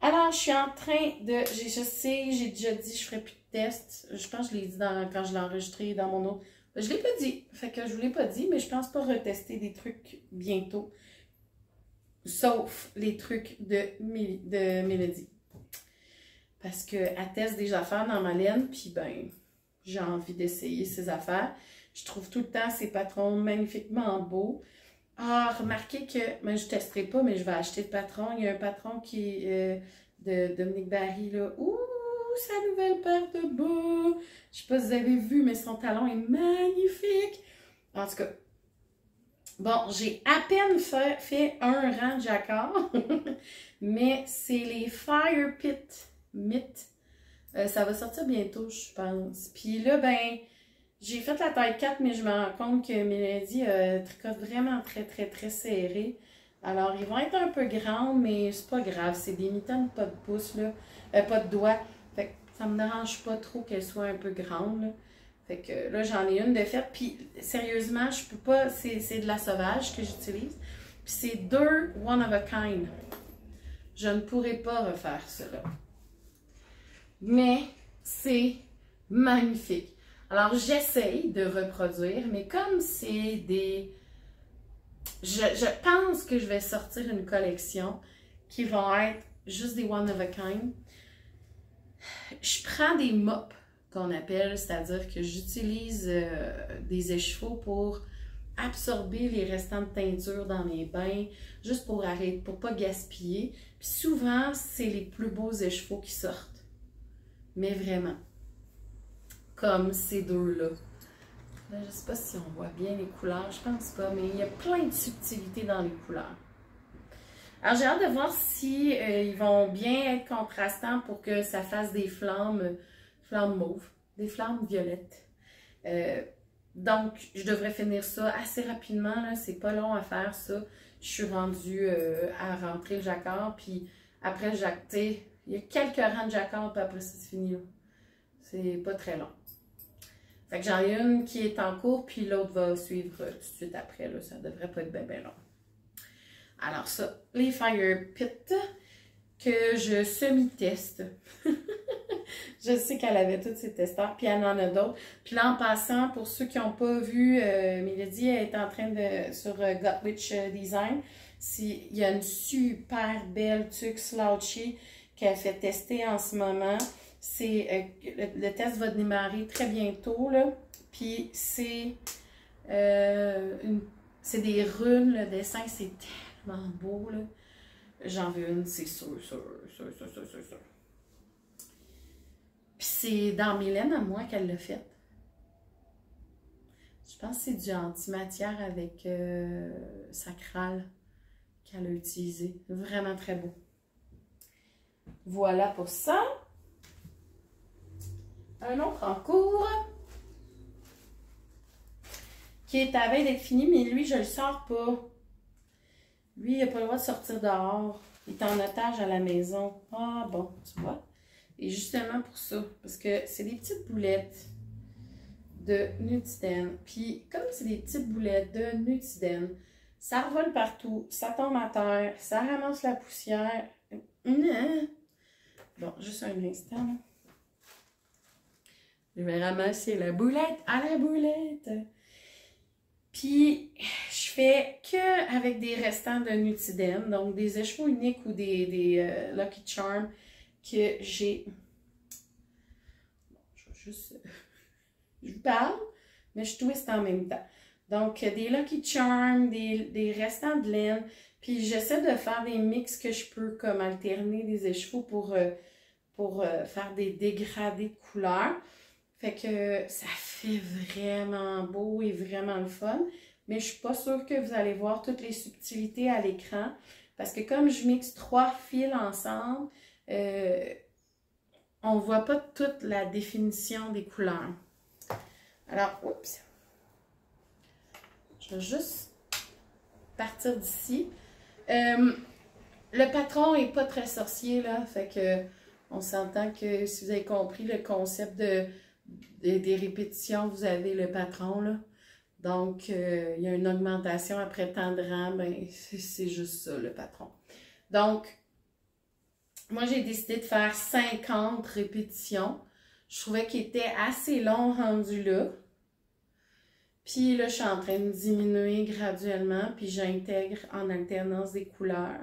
Alors, je suis en train de... Je sais, j'ai déjà dit que je ne ferai plus de tests. Je pense que je l'ai dit quand je l'ai enregistré dans mon autre. Je ne l'ai pas dit. Fait que je ne vous l'ai pas dit, mais je pense pas retester des trucs bientôt. Sauf les trucs de Mélodie. Parce qu'elle teste des affaires dans ma laine, puis ben, j'ai envie d'essayer ces affaires. Je trouve tout le temps ces patrons magnifiquement beaux. Ah, remarquez que, ben, je ne testerai pas, mais je vais acheter le patron. Il y a un patron qui est de Dominique Barry, là. Ouh, sa nouvelle paire de bas. Je ne sais pas si vous avez vu, mais son talon est magnifique. En tout cas, bon, j'ai à peine fait un rang de jacquard, mais c'est les Fire Pit Mitt. Ça va sortir bientôt, je pense. Puis là, ben... J'ai fait la taille 4, mais je me rends compte que Mélodie tricote vraiment très, très, très serré. Alors, ils vont être un peu grands, mais c'est pas grave. C'est des mitaines pas de pouce, là. Pas de doigts. Fait que ça me dérange pas trop qu'elles soient un peu grandes, là. Fait que là, j'en ai une de faite. Puis, sérieusement, je peux pas... C'est de la sauvage que j'utilise. Puis, c'est deux one of a kind. Je ne pourrais pas refaire cela. Mais, c'est magnifique. Alors, j'essaye de reproduire, mais comme c'est des... Je pense que je vais sortir une collection qui va être juste des one of a kind. Je prends des mops qu'on appelle, c'est-à-dire que j'utilise des échevaux pour absorber les restants de teinture dans mes bains, juste pour arrêter, pour pas gaspiller. Puis souvent, c'est les plus beaux échevaux qui sortent. Mais vraiment. Comme ces deux-là. Là, je ne sais pas si on voit bien les couleurs, je pense pas, mais il y a plein de subtilités dans les couleurs. Alors, j'ai hâte de voir si ils vont bien être contrastants pour que ça fasse des flammes mauves, des flammes violettes. Donc, je devrais finir ça assez rapidement, c'est pas long à faire ça. Je suis rendue à rentrer le jacquard, puis après, il y a quelques rangs de jacquard, puis après, c'est fini, là. C'est pas très long. Fait que j'en ai une qui est en cours, puis l'autre va suivre tout de suite après. Là. Ça devrait pas être bien long. Alors ça, les Fire Pit que je semi-teste. Je sais qu'elle avait tous ses testeurs, puis elle en a d'autres. Puis là, en passant, pour ceux qui n'ont pas vu, Mélodie est en train de, sur Gotwitch Design, il y a une super belle tuque slouchy qu'elle fait tester en ce moment. Le test va démarrer très bientôt, là. Puis c'est des runes, le dessin, c'est tellement beau, là. J'en veux une, c'est sûr. Puis c'est dans mes laines à moi qu'elle l'a fait. Je pense que c'est du antimatière avec sacral qu'elle a utilisé. Vraiment très beau. Voilà pour ça. Un autre en cours qui est à veille d'être fini, mais lui, je le sors pas. Lui, il n'a pas le droit de sortir dehors. Il est en otage à la maison. Ah bon, tu vois. Et justement pour ça, parce que c'est des petites boulettes de Nutiden. Puis, comme c'est des petites boulettes de Nutiden, ça revole partout, ça tombe à terre, ça ramasse la poussière. Bon, juste un instant. Je vais ramasser la boulette à la boulette. Puis, je fais que avec des restants de Nutiden, donc des écheveaux uniques ou des Lucky Charms que j'ai. Bon, je vais juste. Je vous parle, mais je twiste en même temps. Donc, des Lucky Charms, des restants de laine. Puis, j'essaie de faire des mix que je peux comme alterner des écheveaux pour faire des dégradés de couleurs. Fait que ça fait vraiment beau et vraiment le fun. Mais je suis pas sûre que vous allez voir toutes les subtilités à l'écran. Parce que comme je mixe 3 fils ensemble, on voit pas toute la définition des couleurs. Alors, oups. Je vais juste partir d'ici. Le patron est pas très sorcier, là. Fait que on s'entend que si vous avez compris le concept des répétitions, vous avez le patron, là. Donc, il y a une augmentation après tant de rangs, ben, c'est juste ça, le patron. Donc, moi, j'ai décidé de faire 50 répétitions. Je trouvais qu'il était assez long rendu là. Puis là, je suis en train de diminuer graduellement, puis j'intègre en alternance des couleurs.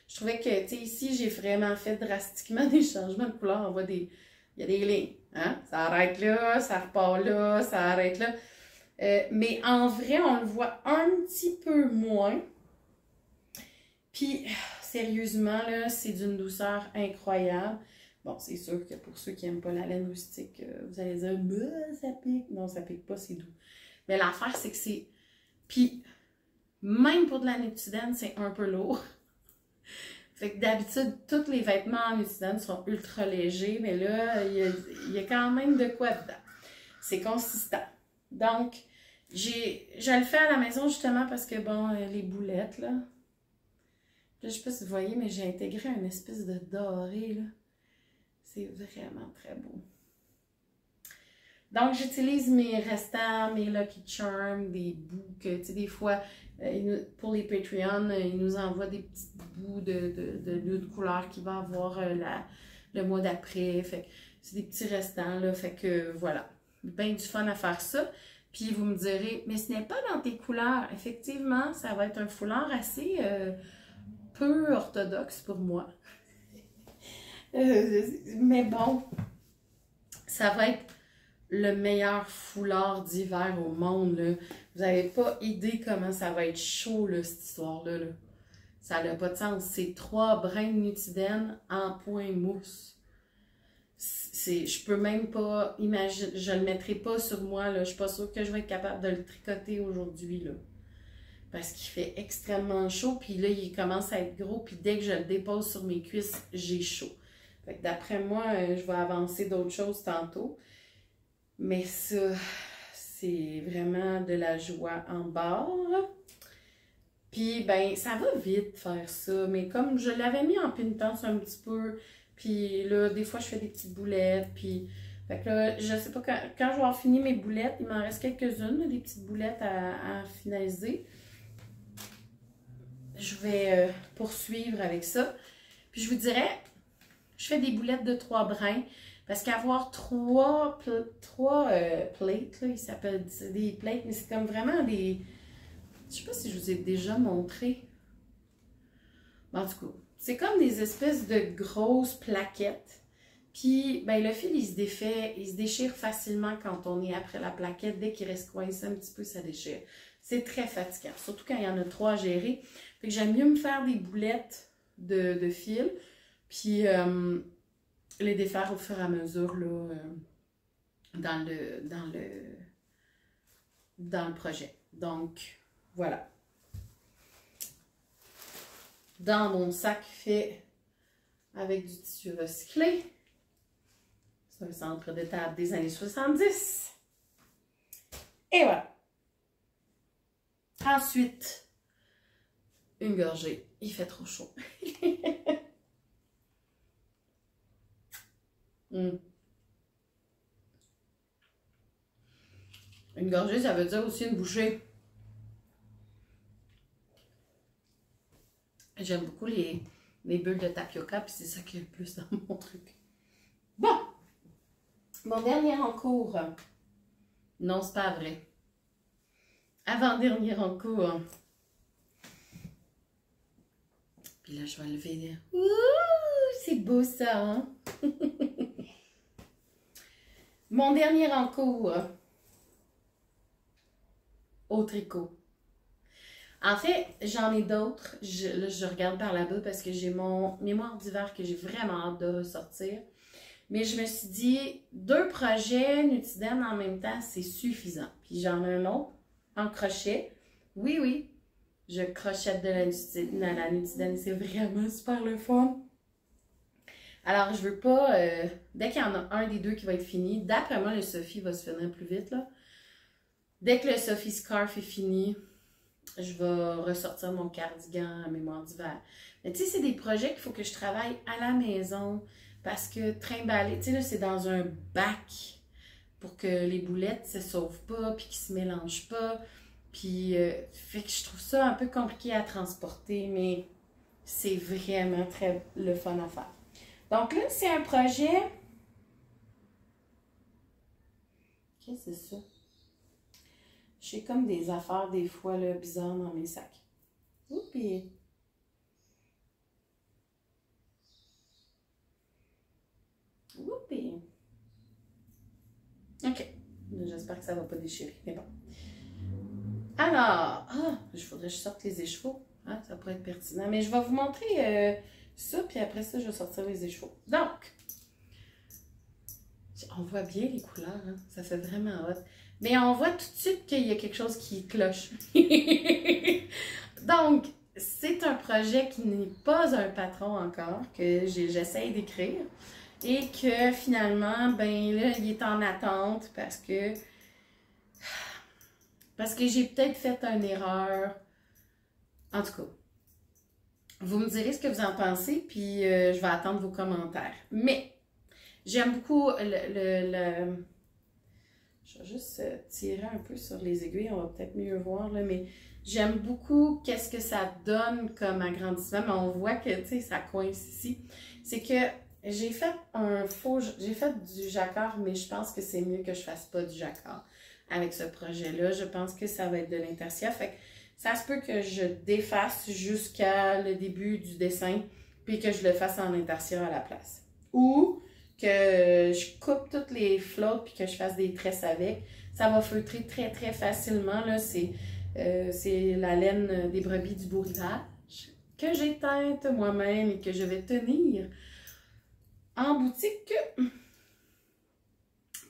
Je trouvais que, tu sais, ici, j'ai vraiment fait drastiquement des changements de couleur. On voit il y a des lignes, hein? Ça arrête là, ça repart là, ça arrête là. Mais en vrai, on le voit un petit peu moins. Puis, sérieusement, là, c'est d'une douceur incroyable. Bon, c'est sûr que pour ceux qui n'aiment pas la laine rustique, vous allez dire, bah, ça pique. Non, ça pique pas, c'est doux. Mais l'affaire, c'est que c'est... Puis, même pour de la Nutiden, c'est un peu lourd. Fait que d'habitude, tous les vêtements en Nutiden sont ultra légers, mais là, il y a quand même de quoi dedans. C'est consistant. Donc, je le fais à la maison justement parce que, bon, les boulettes, là. Là, je sais pas si vous voyez, mais j'ai intégré une espèce de doré, là. C'est vraiment très beau. Donc, j'utilise mes restants, mes Lucky Charms, des bouts que, tu sais, des fois, pour les Patreons, ils nous envoient des petits bouts de couleur qui va avoir le mois d'après. Fait que c'est des petits restants, là. Fait que, voilà. Bien du fun à faire ça. Puis, vous me direz, mais ce n'est pas dans tes couleurs. Effectivement, ça va être un foulard assez peu orthodoxe pour moi. Mais bon, ça va être le meilleur foulard d'hiver au monde, là. Vous n'avez pas idée comment ça va être chaud, là, cette histoire-là, là. Ça n'a pas de sens. C'est 3 brins de Nutiden en point mousse. Je peux même pas imaginer, je le mettrai pas sur moi, là. Je suis pas sûre que je vais être capable de le tricoter aujourd'hui, là. Parce qu'il fait extrêmement chaud, puis là, il commence à être gros, puis dès que je le dépose sur mes cuisses, j'ai chaud. Fait que d'après moi, je vais avancer d'autres choses tantôt. Mais ça, c'est vraiment de la joie en barre. Puis, ben, ça va vite faire ça. Mais comme je l'avais mis en pénitence un petit peu, puis là, des fois, je fais des petites boulettes. Puis, fait que là, je sais pas, quand je vais avoir fini mes boulettes, il m'en reste quelques-unes, des petites boulettes à finaliser. Je vais poursuivre avec ça. Puis, je vous dirais, je fais des boulettes de 3 brins. Parce qu'avoir 3 plates, là, ils s'appellent des plates, mais c'est comme vraiment des... Je sais pas si je vous ai déjà montré. En tout cas, c'est comme des espèces de grosses plaquettes. Puis, ben, le fil, il se défait, il se déchire facilement quand on est après la plaquette. Dès qu'il reste coincé un petit peu, ça déchire. C'est très fatigant, surtout quand il y en a 3 à gérer. Fait que j'aime mieux me faire des boulettes de fil. Puis... les défaire au fur et à mesure là, dans le projet. Donc, voilà. Dans mon sac fait avec du tissu recyclé. C'est un centre de table des années 70. Et voilà. Ensuite, une gorgée. Il fait trop chaud. Une gorgée, ça veut dire aussi une bouchée. J'aime beaucoup les bulles de tapioca, puis c'est ça qui est le plus dans mon truc. Bon! Mon dernier en cours. Non, c'est pas vrai. Avant-dernier en cours. Puis là, je vais lever. Ouh! C'est beau ça, hein? Mon dernier en cours. Au tricot. En fait, j'en ai d'autres. Là, je regarde par là-bas parce que j'ai mon mémoire d'hiver que j'ai vraiment hâte de ressortir. Mais je me suis dit, 2 projets Nutiden en même temps, c'est suffisant. Puis j'en ai un autre en crochet. Oui, oui, je crochette de la Nutiden. C'est vraiment super le fun. Alors, je veux pas... dès qu'il y en a un des deux qui va être fini, d'après moi, le Sophie va se finir plus vite, là. Dès que le Sophie Scarf est fini, je vais ressortir mon cardigan à mémoire d'hiver. Mais tu sais, c'est des projets qu'il faut que je travaille à la maison parce que trimballer, tu sais, là, c'est dans un bac pour que les boulettes ne se sauvent pas puis qu'ils ne se mélangent pas. Puis, fait que je trouve ça un peu compliqué à transporter, mais c'est vraiment très le fun à faire. Donc là, c'est un projet... Qu'est-ce que c'est ça? J'ai comme des affaires, des fois, là, bizarres dans mes sacs. Oupi! Oupi! OK. J'espère que ça ne va pas déchirer, mais bon. Alors, il faudrait que je sorte les échevaux. Ah, ça pourrait être pertinent. Mais je vais vous montrer ça, puis après ça, je vais sortir les échevaux. Donc, on voit bien les couleurs, hein? Ça fait vraiment hot. Mais on voit tout de suite qu'il y a quelque chose qui cloche. Donc, c'est un projet qui n'est pas un patron encore, que j'essaye d'écrire. Et que finalement, ben là, il est en attente parce que j'ai peut-être fait une erreur. En tout cas, vous me direz ce que vous en pensez, puis je vais attendre vos commentaires. Mais, j'aime beaucoup le... Je vais juste tirer un peu sur les aiguilles, on va peut-être mieux voir, là, mais j'aime beaucoup qu'est-ce que ça donne comme agrandissement, mais on voit que, tu sais, ça coince ici. C'est que j'ai fait j'ai fait du jacquard, mais je pense que c'est mieux que je fasse pas du jacquard avec ce projet-là. Je pense que ça va être de l'intercia, fait que ça se peut que je défasse jusqu'à le début du dessin, puis que je le fasse en intarsia à la place. Ou que je coupe toutes les flottes puis que je fasse des tresses avec. Ça va feutrer très très facilement. C'est la laine des brebis du Beau Rivage que j'ai teinte moi-même et que je vais tenir en boutique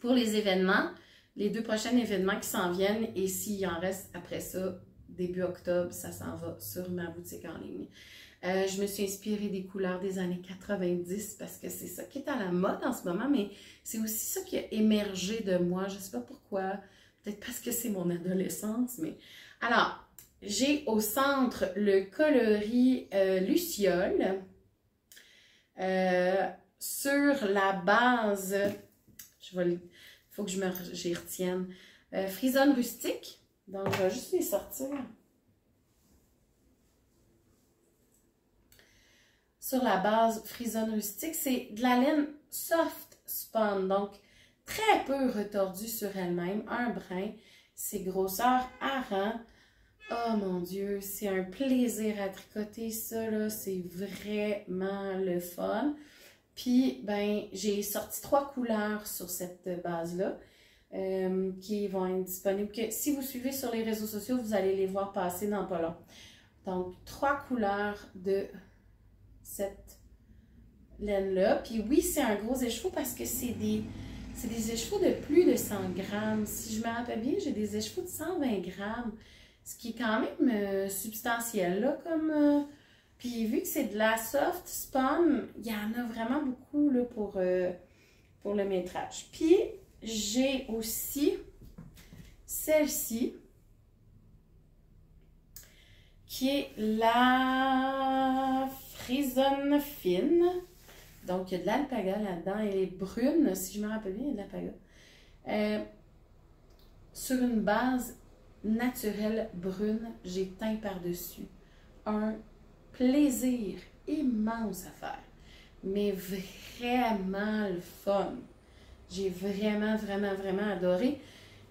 pour les événements, les 2 prochains événements qui s'en viennent. Et s'il en reste après ça, début octobre, ça s'en va sur ma boutique en ligne. Je me suis inspirée des couleurs des années 90 parce que c'est ça qui est à la mode en ce moment, mais c'est aussi ça qui a émergé de moi. Je ne sais pas pourquoi, peut-être parce que c'est mon adolescence, mais... Alors, j'ai au centre le coloris Luciole sur la base, il faut que j'y retienne, Frisonne rustique. Donc, je vais juste les sortir. Sur la base Frisonne rustique, c'est de la laine soft spun, donc très peu retordue sur elle-même, un brin, c'est grosseur hareng. Oh mon Dieu, c'est un plaisir à tricoter ça, là, c'est vraiment le fun. Puis, ben, j'ai sorti 3 couleurs sur cette base-là qui vont être disponibles. Si vous suivez sur les réseaux sociaux, vous allez les voir passer dans pas long. Donc, 3 couleurs de cette laine-là. Puis oui, c'est un gros écheveau parce que c'est des écheveaux de plus de 100 grammes. Si je me rappelle bien, j'ai des écheveaux de 120 grammes, ce qui est quand même substantiel, là, comme... Puis vu que c'est de la soft spun, il y en a vraiment beaucoup, là, pour le métrage. Puis, j'ai aussi celle-ci, qui est la Frisonne fine. Donc, il y a de l'alpaga là-dedans. Elle est brune, si je me rappelle bien, il y a de l'alpaga. sur une base naturelle brune, j'ai teint par-dessus. Un plaisir immense à faire, mais vraiment le fun. J'ai vraiment adoré.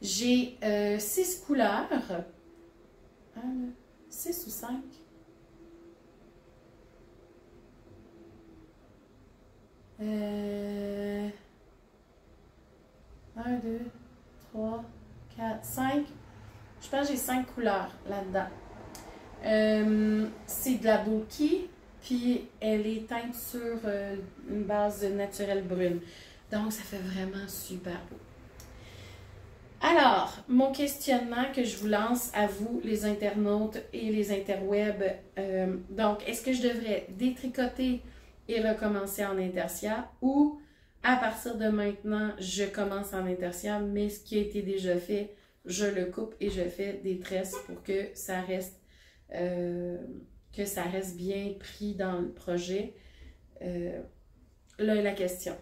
J'ai 6 couleurs. 6 ou 5? Euh, 1, 2, 3, 4, 5. Je pense que j'ai 5 couleurs là-dedans. C'est de la Bokeh, puis elle est teinte sur une base naturelle brune. Donc, ça fait vraiment super beau. Alors, mon questionnement que je vous lance à vous, les internautes et les interwebs. Donc, est-ce que je devrais détricoter et recommencer en intersia ou à partir de maintenant, je commence en intersia, mais ce qui a été déjà fait, je le coupe et je fais des tresses pour que ça reste bien pris dans le projet. Là est la question.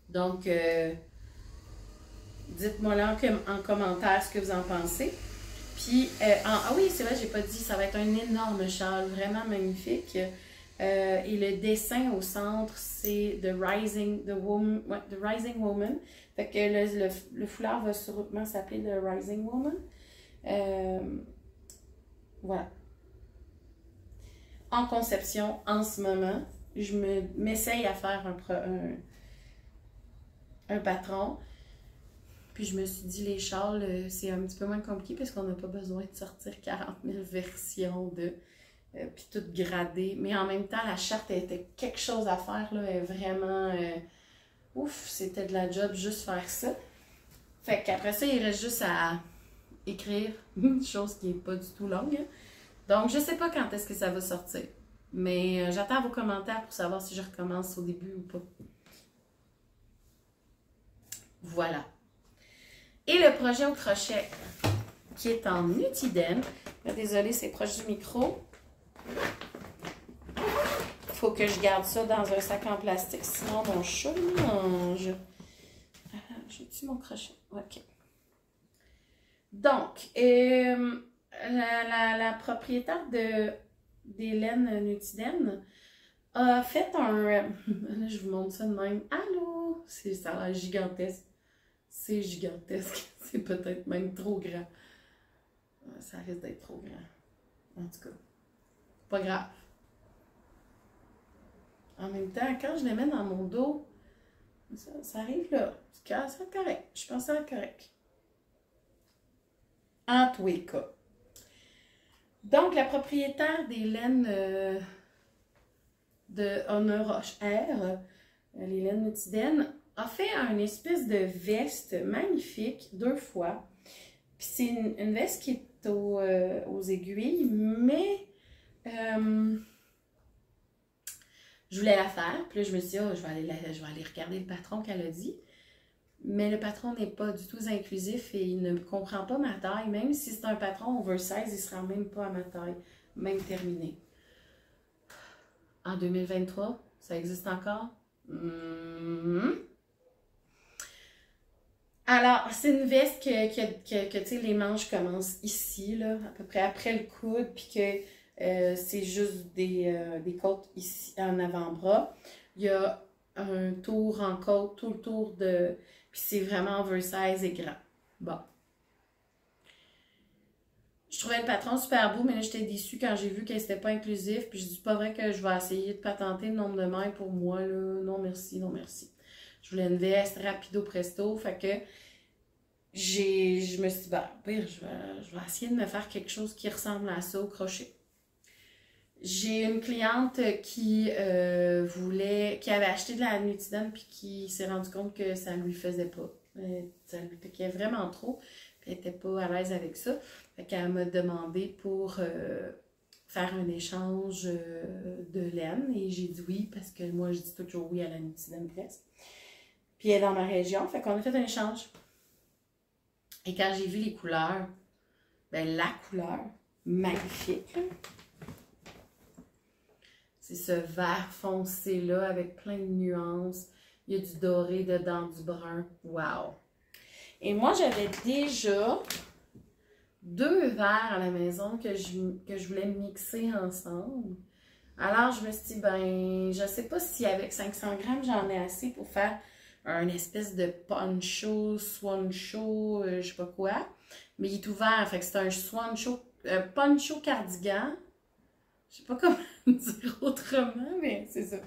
Donc, dites-moi là en commentaire ce que vous en pensez. Puis, ah oui, c'est vrai, j'ai pas dit, ça va être un énorme châle, vraiment magnifique. Et le dessin au centre, c'est The Rising Woman. Fait que le foulard va sûrement s'appeler The Rising Woman. Voilà. En conception, en ce moment, je m'essaye à faire un patron. Puis je me suis dit, les châles, c'est un petit peu moins compliqué parce qu'on n'a pas besoin de sortir 40 000 versions puis toutes gradées. Mais en même temps, la charte était quelque chose à faire, là, elle est vraiment... ouf, c'était de la job juste faire ça. Fait qu'après ça, il reste juste à écrire une chose qui n'est pas du tout longue. Donc, je sais pas quand est-ce que ça va sortir. Mais j'attends vos commentaires pour savoir si je recommence au début ou pas. Voilà. Et le projet au crochet qui est en Nutiden. Désolée, c'est proche du micro. Il faut que je garde ça dans un sac en plastique, sinon mon chat le mange. J'ai-tu mon crochet? OK. Donc, la propriétaire des laines Nutiden a fait un... Là, je vous montre ça de même. Allô? Ça a l'air gigantesque. C'est gigantesque. C'est peut-être même trop grand. Ça risque d'être trop grand. En tout cas, pas grave. En même temps, quand je les mets dans mon dos, ça arrive là. Ça va être correct. Je pense que ça va être correct. En tous les cas. Donc, la propriétaire des laines de Honor Roche R, les laines Nutiden, a fait une espèce de veste magnifique, 2 fois. Puis c'est une veste qui est aux aiguilles, mais je voulais la faire. Puis là, je me suis dit, oh, je vais aller regarder le patron qu'elle a dit. Mais le patron n'est pas du tout inclusif et il ne comprend pas ma taille. Même si c'est un patron oversize, il ne sera même pas à ma taille, même terminé. En 2023, ça existe encore? Alors, c'est une veste que tu sais, les manches commencent ici, là, à peu près après le coude, puis que c'est juste des côtes ici, en avant-bras. Il y a un tour en côte, tout le tour de... Puis c'est vraiment oversize et grand. Bon. Je trouvais le patron super beau, mais là, j'étais déçue quand j'ai vu qu'elle n'était pas inclusif. Puis je dis, pas vrai que je vais essayer de patenter le nombre de mailles pour moi, là. Non, merci, non, merci. Je voulais une veste rapido presto, fait que je me suis dit, bah, pire, je vais essayer de me faire quelque chose qui ressemble à ça au crochet. J'ai une cliente qui qui avait acheté de la Nutiden puis qui s'est rendu compte que ça lui faisait pas. Ça lui piquait vraiment trop. Puis elle n'était pas à l'aise avec ça. Fait qu'elle m'a demandé pour faire un échange de laine. Et j'ai dit oui parce que moi je dis toujours oui à la Nutiden presque. Puis elle est dans ma région. Fait qu'on a fait un échange. Et quand j'ai vu les couleurs, ben la couleur, magnifique. C'est ce vert foncé-là avec plein de nuances. Il y a du doré dedans, du brun. Wow! Et moi, j'avais déjà 2 verres à la maison que je voulais mixer ensemble. Alors, je me suis dit, ben, je sais pas si avec 500 grammes, j'en ai assez pour faire un espèce de poncho, swancho, je sais pas quoi. Mais il est ouvert, fait que c'est un swancho, poncho cardigan. Je sais pas comment dire autrement, mais c'est ça.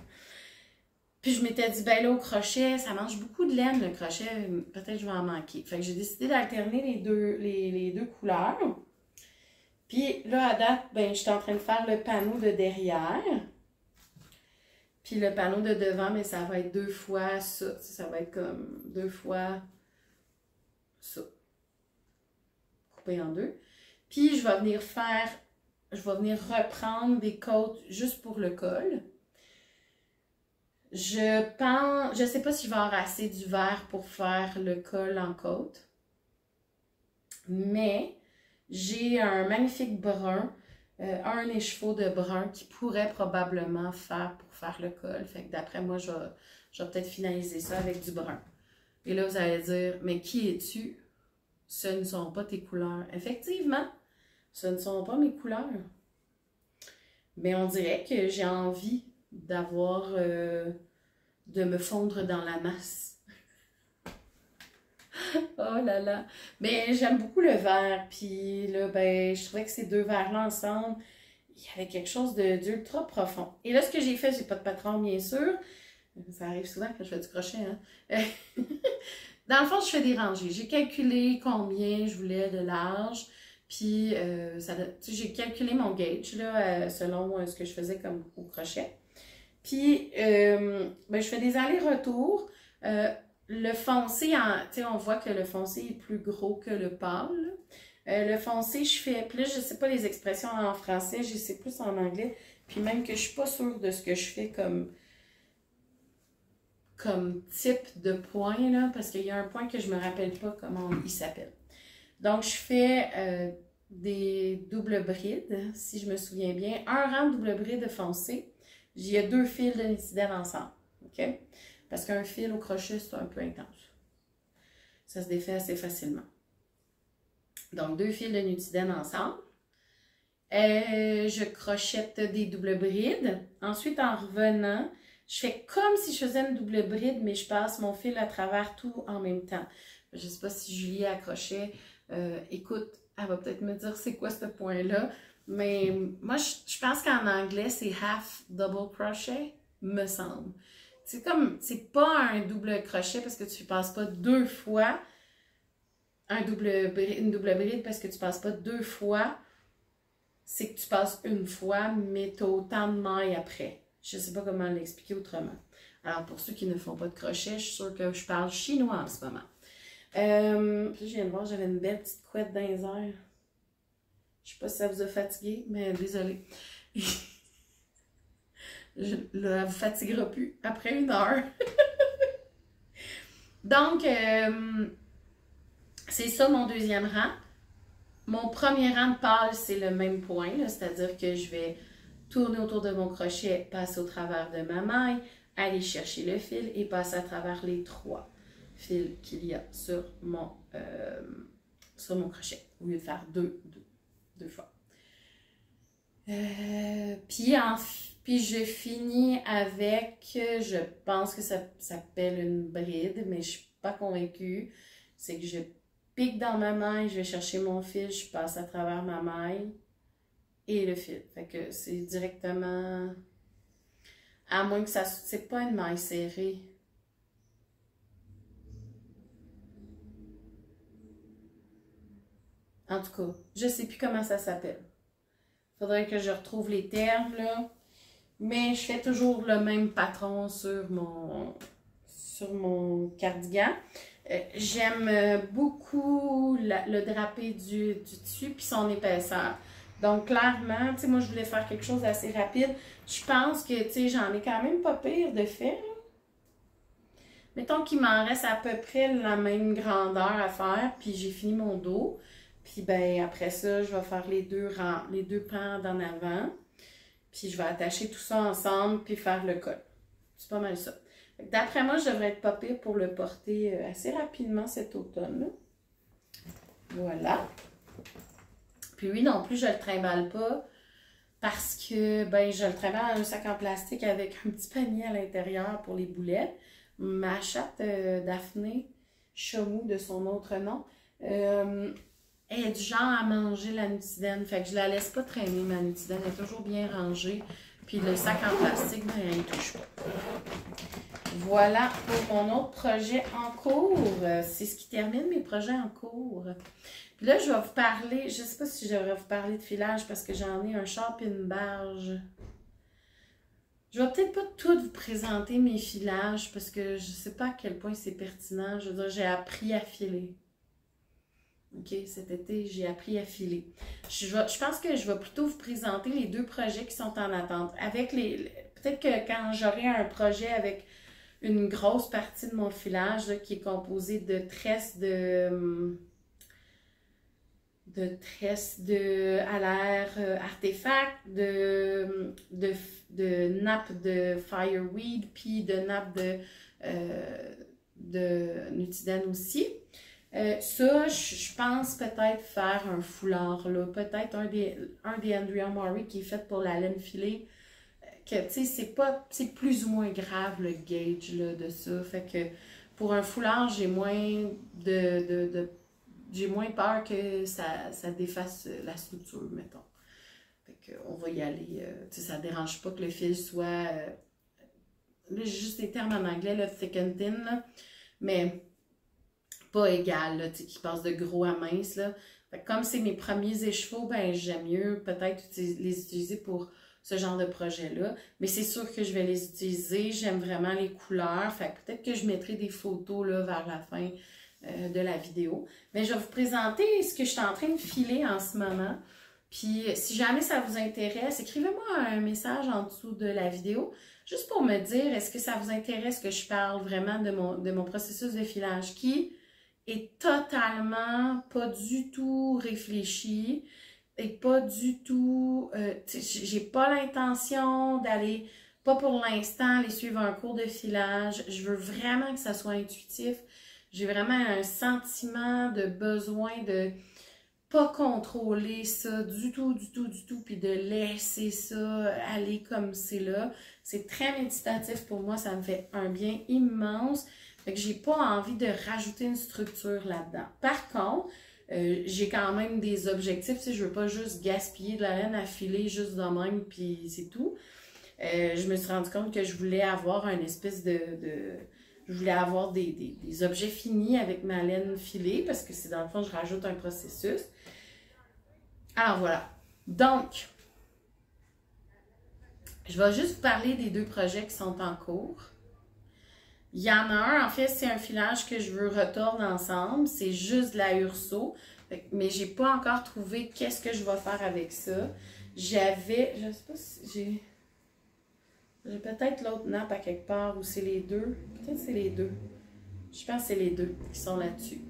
Puis je m'étais dit, ben là, au crochet, ça mange beaucoup de laine, le crochet, peut-être que je vais en manquer. Fait que j'ai décidé d'alterner les deux couleurs. Puis là, à date, ben, je suis en train de faire le panneau de derrière. Puis le panneau de devant, mais ça va être 2 fois ça. Ça va être comme 2 fois ça. Coupé en 2. Puis je vais venir reprendre des côtes juste pour le col. Je sais pas si je vais avoir assez du vert pour faire le col en côte. Mais j'ai un magnifique brun, un écheveau de brun qui pourrait probablement faire pour faire le col. Fait que d'après moi, je vais peut-être finaliser ça avec du brun. Et là, vous allez dire, mais qui es-tu? Ce ne sont pas tes couleurs. Effectivement, ce ne sont pas mes couleurs. Mais on dirait que j'ai envie d'avoir, de me fondre dans la masse. Oh là là! Mais j'aime beaucoup le vert. Puis là, ben, je trouvais que ces 2 verres-là ensemble, il y avait quelque chose d'ultra profond. Et là, ce que j'ai fait, j'ai pas de patron, bien sûr. Ça arrive souvent quand je fais du crochet, hein? Dans le fond, je fais des rangées. J'ai calculé combien je voulais de large. Puis, j'ai calculé mon gauge, là, selon ce que je faisais comme au crochet. Puis, ben, je fais des allers-retours. Le foncé, on voit que le foncé est plus gros que le pâle. Le foncé, je fais plus, je sais pas les expressions en français, je sais plus en anglais. Puis même que je suis pas sûre de ce que je fais comme type de point, là, parce qu'il y a un point que je me rappelle pas comment il s'appelle. Donc, je fais des doubles brides, si je me souviens bien. Un rang de double bride foncé. Il y a 2 fils de nitidène ensemble. OK? Parce qu'un fil au crochet, c'est un peu intense. Ça se défait assez facilement. Donc, 2 fils de nitidène ensemble. Je crochette des doubles brides. Ensuite, en revenant, je fais comme si je faisais une double bride, mais je passe mon fil à travers tout en même temps. Je ne sais pas si Julie a crochet. Écoute, elle va peut-être me dire c'est quoi ce point-là. Mais moi, je pense qu'en anglais, c'est half double crochet, me semble. C'est comme, c'est pas un double crochet parce que tu ne passes pas 2 fois une double bride parce que tu ne passes pas 2 fois. C'est que tu passes une fois, mais tu as autant de mailles après. Je ne sais pas comment l'expliquer autrement. Alors, pour ceux qui ne font pas de crochet, je suis sûre que je parle chinois en ce moment. Puis je viens de voir, j'avais une belle petite couette dans les airs. Je sais pas si ça vous a fatigué, mais désolée. Là, elle vous fatiguera plus après 1 heure. Donc, c'est ça mon 2e rang. Mon 1er rang de pâle, c'est le même point, c'est-à-dire que je vais tourner autour de mon crochet, passer au travers de ma maille, aller chercher le fil et passer à travers les 3 fils qu'il y a sur mon crochet, au lieu de faire deux fois. Puis je finis avec, je pense que ça s'appelle une bride, mais je ne suis pas convaincue. C'est que je pique dans ma maille, je vais chercher mon fil, je passe à travers ma maille et le fil. Fait que c'est directement, à moins que ça, c'est pas une maille serrée. En tout cas, je sais plus comment ça s'appelle. Faudrait que je retrouve les termes, là. Mais je fais toujours le même patron sur mon cardigan. J'aime beaucoup le drapé du tissu puis son épaisseur. Donc, clairement, tu sais, moi, je voulais faire quelque chose d'assez rapide. Je pense que, tu sais, j'en ai quand même pas pire de fait. Mettons qu'il m'en reste à peu près la même grandeur à faire, puis j'ai fini mon dos. Puis, ben, après ça, je vais faire les 2 pans d'en avant. Puis, je vais attacher tout ça ensemble, puis faire le col. C'est pas mal ça. D'après moi, je devrais être pas pire pour le porter assez rapidement cet automne-là. Voilà. Puis lui non plus, je le trimballe pas parce que ben je le trimballe dans un sac en plastique avec un petit panier à l'intérieur pour les boulettes. Ma chatte Daphné Chomou de son autre nom, elle est du genre à manger la Nutidène. Fait que je la laisse pas traîner, ma Nutidène. Elle est toujours bien rangée. Puis le sac en plastique, ben, elle ne touche pas. Voilà pour mon autre projet en cours. C'est ce qui termine mes projets en cours. Puis là, je vais vous parler, je ne sais pas si je devrais vous parler de filage parce que j'en ai un char et une barge. Je vais peut-être pas tout vous présenter mes filages parce que je ne sais pas à quel point c'est pertinent. Je veux dire, j'ai appris à filer. OK, cet été, j'ai appris à filer. Je pense que je vais plutôt vous présenter les deux projets qui sont en attente. Peut-être que quand j'aurai un projet avec une grosse partie de mon filage là, qui est composé de tresses à l'air artefact, de nappes de fireweed, puis de nappes de Nutidène aussi. Ça, je pense peut-être faire un foulard, là. Peut-être un des Andrea Maury qui est fait pour la laine filée. Que, tu sais, c'est plus ou moins grave le gauge là, de ça. Fait que pour un foulard, j'ai moins j'ai moins peur que ça défasse la structure, mettons. Fait que on va y aller. Tu sais, ça ne dérange pas que le fil soit... là, j'ai juste des termes en anglais, le thick and thin, là, mais pas égal, là, tu sais, qui passe de gros à mince, là. Fait que comme c'est mes premiers écheveaux, ben j'aime mieux peut-être les utiliser pour ce genre de projet-là. Mais c'est sûr que je vais les utiliser. J'aime vraiment les couleurs. Fait que peut-être que je mettrai des photos là, vers la fin de la vidéo. Mais je vais vous présenter ce que je suis en train de filer en ce moment. Puis si jamais ça vous intéresse, écrivez-moi un message en dessous de la vidéo, juste pour me dire est-ce que ça vous intéresse que je parle vraiment de mon processus de filage qui est totalement pas du tout réfléchi. Et pas du tout, j'ai pas l'intention d'aller, pas pour l'instant, aller suivre un cours de filage. Je veux vraiment que ça soit intuitif. J'ai vraiment un sentiment de besoin de pas contrôler ça du tout, puis de laisser ça aller comme c'est là. C'est très méditatif pour moi, ça me fait un bien immense. Fait que j'ai pas envie de rajouter une structure là-dedans. Par contre, j'ai quand même des objectifs, tu sais, je veux pas juste gaspiller de la laine à filer juste de même, puis c'est tout. Je me suis rendu compte que je voulais avoir une espèce je voulais avoir des objets finis avec ma laine filée, parce que c'est dans le fond, je rajoute un processus. Alors voilà. Donc, je vais juste vous parler des deux projets qui sont en cours. Il y en a un, en fait, c'est un filage que je veux retordre ensemble. C'est juste de la Urso. Mais j'ai pas encore trouvé qu'est-ce que je vais faire avec ça. J'avais, je sais pas si j'ai peut-être l'autre nappe à quelque part ou c'est les deux. Peut-être c'est les deux. Je pense que c'est les deux qui sont là-dessus.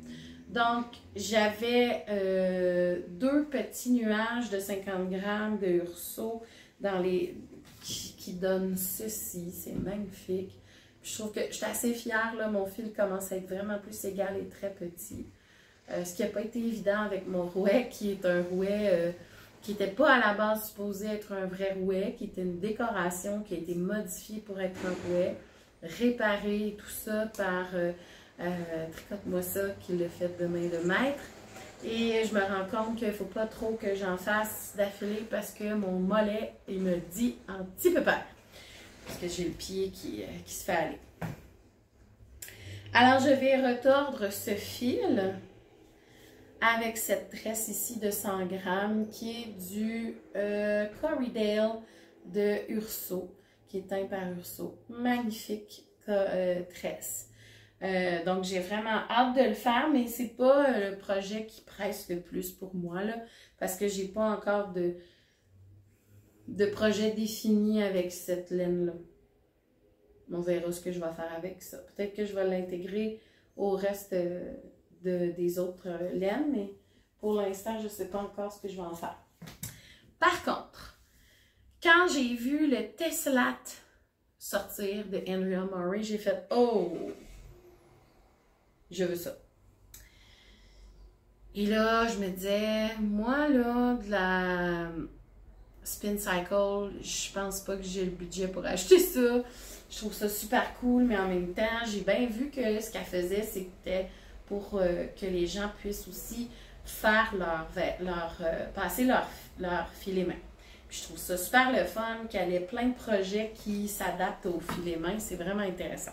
Donc, j'avais deux petits nuages de 50 grammes de Urso qui donnent ceci. C'est magnifique. Je trouve que je suis assez fière, là, mon fil commence à être vraiment plus égal et très petit. Ce qui n'a pas été évident avec mon rouet, qui est un rouet qui n'était pas à la base supposé être un vrai rouet, qui était une décoration qui a été modifiée pour être un rouet, réparé, tout ça par Tricote-moi ça, qui l'a fait de main de maître. Et je me rends compte qu'il ne faut pas trop que j'en fasse d'affilée parce que mon mollet, il me dit un petit peu peur. Parce que j'ai le pied qui se fait aller. Alors, je vais retordre ce fil avec cette tresse ici de 100 grammes qui est du Corriedale de Urso, qui est teint par Urso. Magnifique tresse. Donc, j'ai vraiment hâte de le faire, mais c'est pas le projet qui presse le plus pour moi, là, parce que j'ai pas encore de projet défini avec cette laine-là. On verra ce que je vais faire avec ça. Peut-être que je vais l'intégrer au reste des autres laines, mais pour l'instant, je ne sais pas encore ce que je vais en faire. Par contre, quand j'ai vu le Tessellate sortir de Andrea Maury, j'ai fait « Oh! Je veux ça! » Et là, je me disais, moi, là, de la Spin Cycle, je pense pas que j'ai le budget pour acheter ça. Je trouve ça super cool, mais en même temps, j'ai bien vu que ce qu'elle faisait, c'était pour que les gens puissent aussi faire passer leur filet main. Puis je trouve ça super le fun, qu'elle ait plein de projets qui s'adaptent au filet main. C'est vraiment intéressant.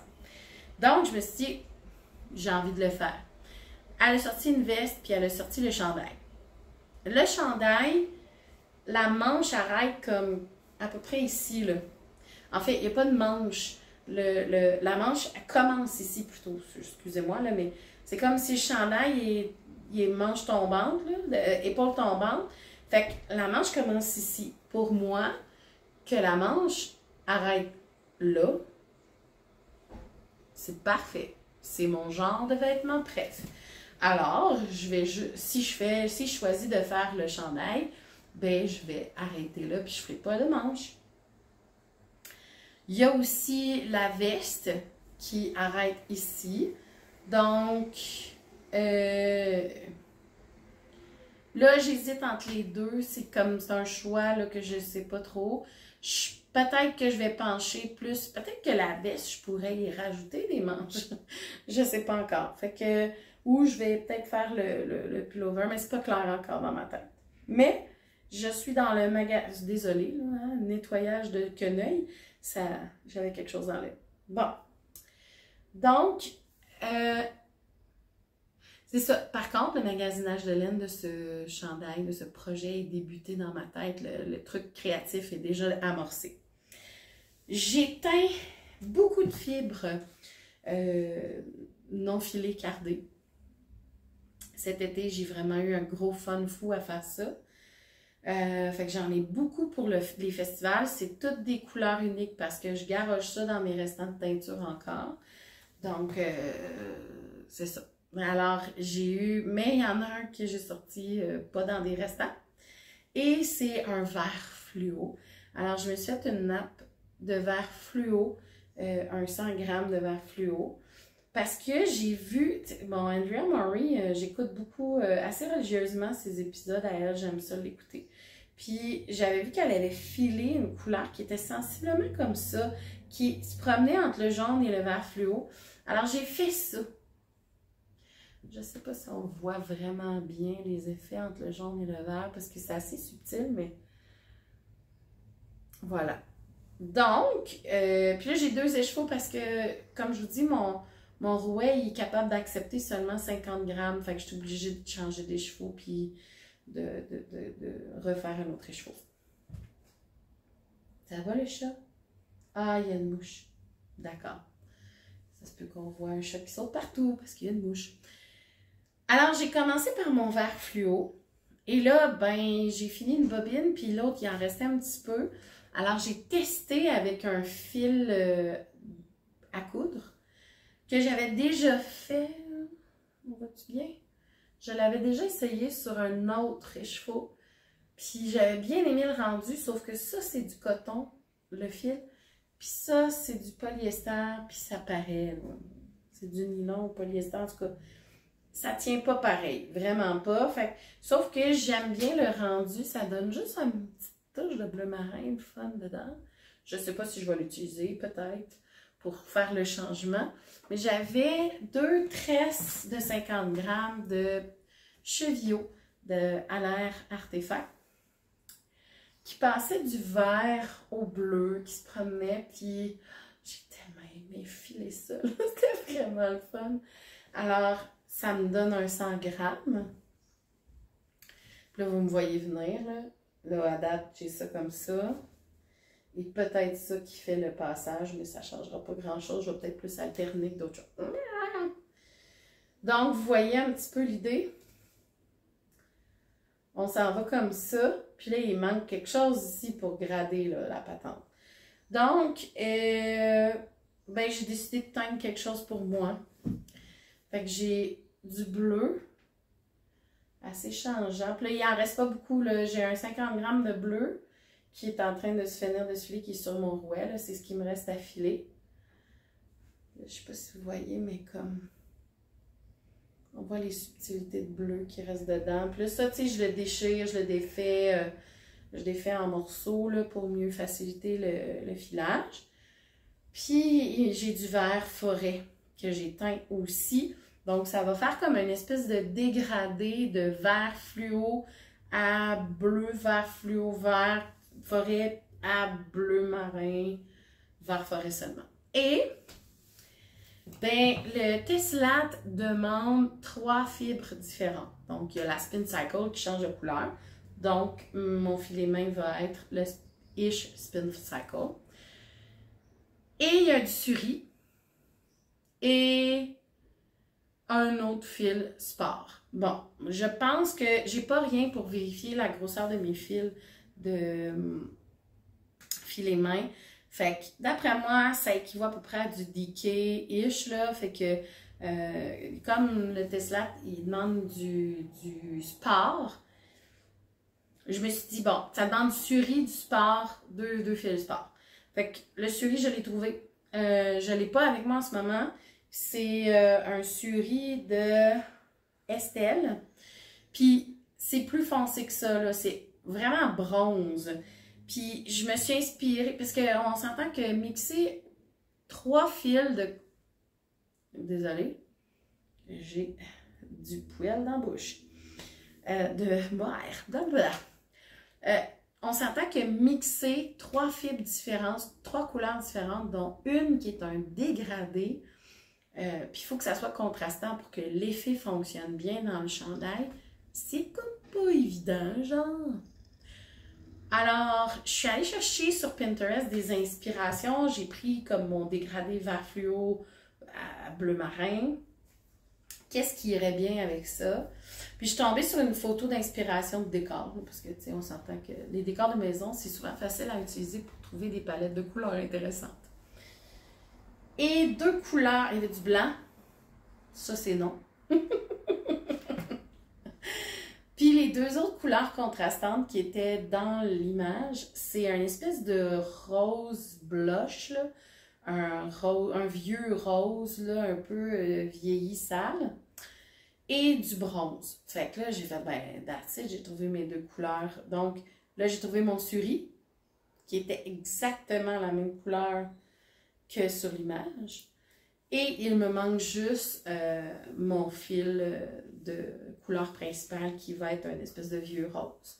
Donc, je me suis dit, j'ai envie de le faire. Elle a sorti une veste, puis elle a sorti le chandail. Le chandail, la manche arrête comme à peu près ici, là. En fait, il n'y a pas de manche. La manche, elle commence ici plutôt. Excusez-moi, là, mais c'est comme si le chandail est manche tombante, là, épaule tombante. Fait que la manche commence ici. Pour moi, que la manche arrête là, c'est parfait. C'est mon genre de vêtement, bref. Alors, si je choisis de faire le chandail, ben je vais arrêter là, puis je ne ferai pas de manche. Il y a aussi la veste qui arrête ici. Donc, là, j'hésite entre les deux. C'est un choix là, que je ne sais pas trop. Peut-être que je vais pencher plus. Peut-être que la veste, je pourrais y rajouter des manches. Je ne sais pas encore. Fait que, ou je vais peut-être faire le pullover, mais c'est pas clair encore dans ma tête. Mais, je suis dans le magasin. Désolée, là, hein, nettoyage de quenouille. J'avais quelque chose dans l'œil. Bon. Donc, c'est ça. Par contre, le magasinage de laine de ce chandail, de ce projet est débuté dans ma tête. Le truc créatif est déjà amorcé. J'ai teint beaucoup de fibres non filées cardées. Cet été, j'ai vraiment eu un gros fun fou à faire ça. Fait que j'en ai beaucoup pour les festivals. C'est toutes des couleurs uniques parce que je garoche ça dans mes restants de teinture encore. Donc, c'est ça. Alors, mais il y en a un que j'ai sorti pas dans des restants. Et c'est un vert fluo. Alors, je me suis fait une nappe de vert fluo, un 100 grammes de vert fluo. Parce que j'ai vu, bon, Andrea Murray, j'écoute beaucoup, assez religieusement ses épisodes à elle, j'aime ça l'écouter. Puis j'avais vu qu'elle avait filé une couleur qui était sensiblement comme ça, qui se promenait entre le jaune et le vert fluo. Alors j'ai fait ça. Je ne sais pas si on voit vraiment bien les effets entre le jaune et le vert, parce que c'est assez subtil, mais voilà. Donc, puis là j'ai 2 échevaux parce que, comme je vous dis, mon rouet, il est capable d'accepter seulement 50 grammes. Fait que je suis obligée de changer d'écheveau puis de refaire un autre écheveau. Ça va le chat? Ah, il y a une mouche. D'accord. Ça se peut qu'on voit un chat qui saute partout parce qu'il y a une mouche. Alors, j'ai commencé par mon vert fluo. Et là, ben, j'ai fini une bobine puis l'autre, il en restait un petit peu. Alors, j'ai testé avec un fil à coudre que j'avais déjà fait. On va-tu bien? Je l'avais déjà essayé sur un autre écheveau. Puis j'avais bien aimé le rendu, sauf que ça, c'est du coton, le fil. Puis ça, c'est du polyester, puis ça paraît. C'est du nylon ou polyester, en tout cas. Ça tient pas pareil, vraiment pas. Fait, sauf que j'aime bien le rendu, ça donne juste une petite touche de bleu marin, fun dedans. Je sais pas si je vais l'utiliser, peut-être, pour faire le changement. Mais j'avais 2 tresses de 50 grammes de chevillot de Allaire Artefact qui passaient du vert au bleu, qui se promenait, puis j'ai tellement aimé filer ça. C'était vraiment le fun. Alors, ça me donne un 100 grammes. Puis là, vous me voyez venir, là. Là, à date, j'ai ça comme ça. Et peut-être ça qui fait le passage, mais ça ne changera pas grand-chose. Je vais peut-être plus alterner que d'autres choses. Donc, vous voyez un petit peu l'idée. On s'en va comme ça. Puis là, il manque quelque chose ici pour grader là, la patente. Donc, ben, j'ai décidé de teindre quelque chose pour moi. Fait que j'ai du bleu assez changeant. Puis là, il n'en reste pas beaucoup. J'ai un 50 grammes de bleu qui est en train de se finir de se filer, qui est sur mon rouet. C'est ce qui me reste à filer. Je ne sais pas si vous voyez, mais comme On voit les subtilités de bleu qui restent dedans. Puis là, ça, tu sais, je le déchire, je le défais, en morceaux là, pour mieux faciliter le filage. Puis, j'ai du vert forêt que j'ai teint aussi. Donc, ça va faire comme une espèce de dégradé de vert fluo à bleu, vert fluo, vert forêt à bleu marin, vert forêt seulement. Et, ben, le Tesslat demande 3 fibres différentes. Donc, il y a la Spin Cycle qui change de couleur. Donc, mon filet main va être le Ish Spin Cycle. Et il y a du suri et un autre fil sport. Bon, je pense que j'ai pas rien pour vérifier la grosseur de mes fils de filet main. Fait que d'après moi, ça équivaut à peu près à du DK-ish là. Fait que comme le Tesslat, il demande du sport, je me suis dit, bon, ça demande du suri, du sport, deux fils sport. Fait que le suri, je l'ai trouvé. Je ne l'ai pas avec moi en ce moment. C'est un suri de Estelle. Puis, c'est plus foncé que ça, là. C'est vraiment bronze. Puis, je me suis inspirée, parce qu'on s'entend que mixer 3 fils de... Désolée, j'ai du poil dans la bouche. On s'entend que mixer 3 fibres différentes, 3 couleurs différentes, dont une qui est un dégradé, puis il faut que ça soit contrastant pour que l'effet fonctionne bien dans le chandail, c'est comme pas évident, genre. Alors, je suis allée chercher sur Pinterest des inspirations. J'ai pris comme mon dégradé vert fluo à bleu marin. Qu'est-ce qui irait bien avec ça? Puis je suis tombée sur une photo d'inspiration de décor, parce que, tu sais, on s'entend que les décors de maison, c'est souvent facile à utiliser pour trouver des palettes de couleurs intéressantes. Et 2 couleurs, il y avait du blanc, ça c'est non. Puis les 2 autres couleurs contrastantes qui étaient dans l'image, c'est un espèce de rose blush, là, un vieux rose, là, un peu vieilli, sale. Et du bronze. Fait que là, j'ai fait, ben, that's it, j'ai trouvé mes 2 couleurs. Donc, là, j'ai trouvé mon suri, qui était exactement la même couleur que sur l'image. Et il me manque juste mon fil de couleur principale, qui va être un espèce de vieux rose.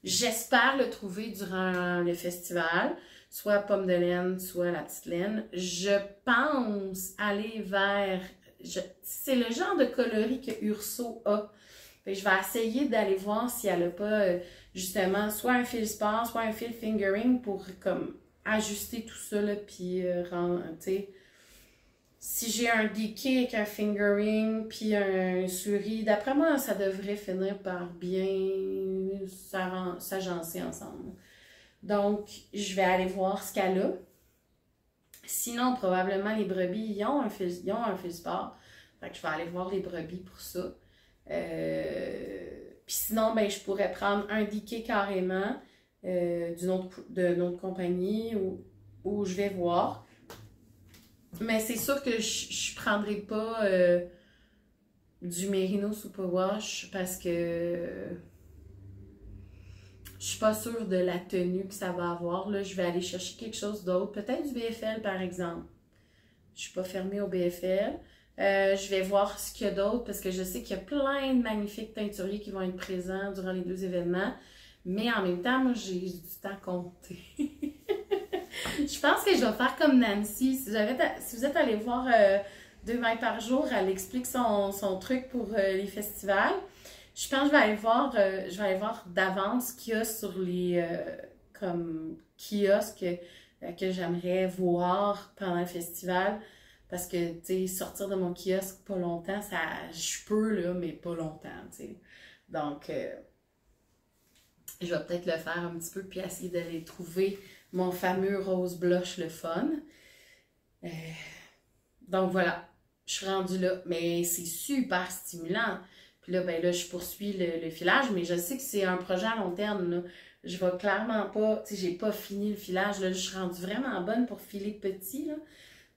J'espère le trouver durant le festival, soit pomme de laine, soit la petite laine. Je pense aller vers... C'est le genre de coloris que Urso a. Fait que je vais essayer d'aller voir si elle n'a pas justement soit un fil sport, soit un fil fingering pour comme ajuster tout ça là, puis rendre, tu sais, si j'ai un DK avec un fingering puis un suri, d'après moi ça devrait finir par bien s'agencer ensemble. Donc je vais aller voir ce qu'elle a. Sinon, probablement, les brebis, ils ont un fil sport. Fait que je vais aller voir les brebis pour ça. Puis sinon, ben, je pourrais prendre un DK carrément d'une autre compagnie où je vais voir. Mais c'est sûr que je ne prendrai pas du Merino Superwash parce que je suis pas sûre de la tenue que ça va avoir. Là, je vais aller chercher quelque chose d'autre. Peut-être du BFL, par exemple. Je suis pas fermée au BFL. Je vais voir ce qu'il y a d'autre parce que je sais qu'il y a plein de magnifiques teinturiers qui vont être présents durant les 2 événements. Mais en même temps, moi, j'ai du temps à compter. Je pense que je vais faire comme Nancy. Si vous êtes allé voir 2 mains par jour, elle explique son truc pour les festivals. Je pense que je vais aller voir d'avance ce qu'il y a sur les comme kiosques que j'aimerais voir pendant le festival. Parce que, tu sais, sortir de mon kiosque pas longtemps, je peux, là, mais pas longtemps, tu sais. Donc, je vais peut-être le faire un petit peu, puis essayer d'aller trouver mon fameux rose blush le fun. Donc, voilà, je suis rendue là. Mais c'est super stimulant. Puis là, ben là, je poursuis le filage, mais je sais que c'est un projet à long terme, là. Je vais clairement pas, tu sais, j'ai pas fini le filage, là, je suis rendue vraiment bonne pour filer petit, là.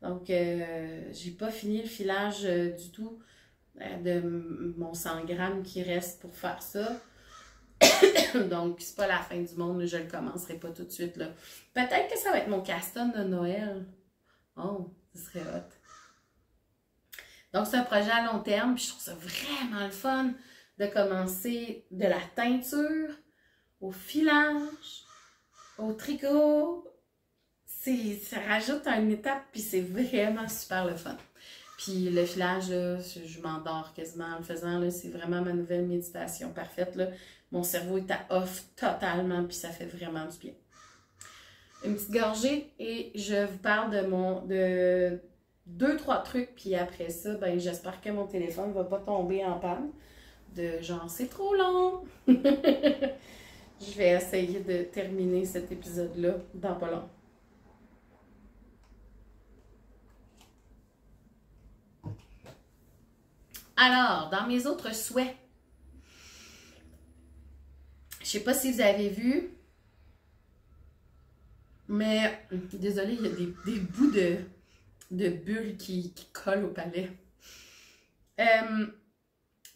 Donc, j'ai pas fini le filage du tout. de mon 100 grammes qui reste pour faire ça. Donc, c'est pas la fin du monde, je le commencerai pas tout de suite, là. Peut-être que ça va être mon caston de Noël. Oh, ce serait hot. Donc, c'est un projet à long terme, puis je trouve ça vraiment le fun de commencer de la teinture au filage, au tricot. Ça rajoute une étape, puis c'est vraiment super le fun. Puis le filage, là, je m'endors quasiment en le faisant, là, c'est vraiment ma nouvelle méditation parfaite, là. Mon cerveau est à off totalement, puis ça fait vraiment du bien. Une petite gorgée, et je vous parle de 2-3 trucs, puis après ça, ben j'espère que mon téléphone ne va pas tomber en panne. De genre, c'est trop long! Je vais essayer de terminer cet épisode-là dans pas long. Alors, dans mes autres souhaits, je sais pas si vous avez vu, mais désolée, il y a des bouts de bulles qui collent au palais.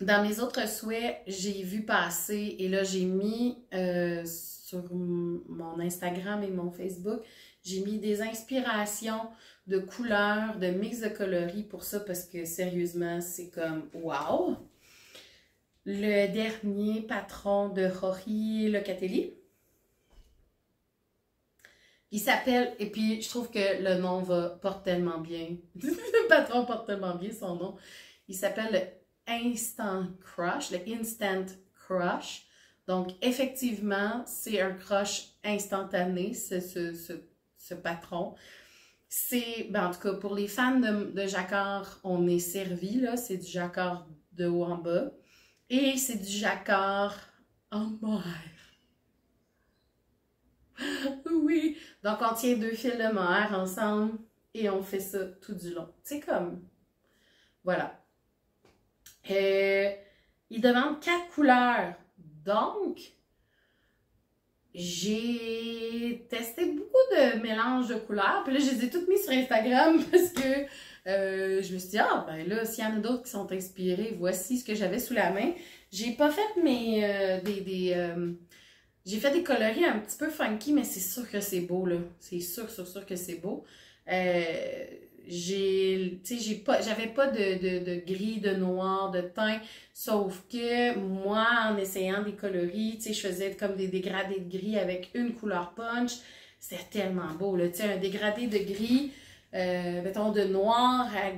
Dans mes autres souhaits, j'ai vu passer, et là j'ai mis sur mon Instagram et mon Facebook, j'ai mis des inspirations de couleurs, de mix de coloris pour ça, parce que sérieusement, c'est comme wow! Le dernier patron de Rory Locatelli, il s'appelle, et puis je trouve que le nom porte tellement bien, le patron porte tellement bien son nom, il s'appelle le Instant Crush, le Instant Crush. Donc, effectivement, c'est un crush instantané, ce patron. C'est, ben, en tout cas, pour les fans de jacquard, on est servi, là. C'est du jacquard de haut en bas. Et c'est du jacquard en mohair. Oui! Donc, on tient 2 fils de mohair ensemble et on fait ça tout du long. C'est comme, voilà. Il demande 4 couleurs. Donc, j'ai testé beaucoup de mélanges de couleurs. Puis là, je les ai toutes mises sur Instagram parce que je me suis dit, ah, ben là, s'il y en a d'autres qui sont inspirés, voici ce que j'avais sous la main. J'ai pas fait j'ai fait des coloris un petit peu funky, mais c'est sûr que c'est beau, là. C'est sûr que c'est beau. J'avais pas de gris, de noir, de teint, sauf que moi, en essayant des coloris, je faisais comme des dégradés de gris avec une couleur punch. C'était tellement beau, là. Un dégradé de gris, mettons de noir à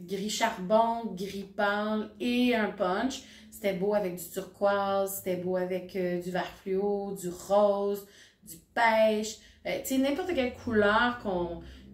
gris charbon, gris pâle et un punch. C'était beau avec du turquoise, c'était beau avec du vert fluo, du rose, du pêche. N'importe quelle couleur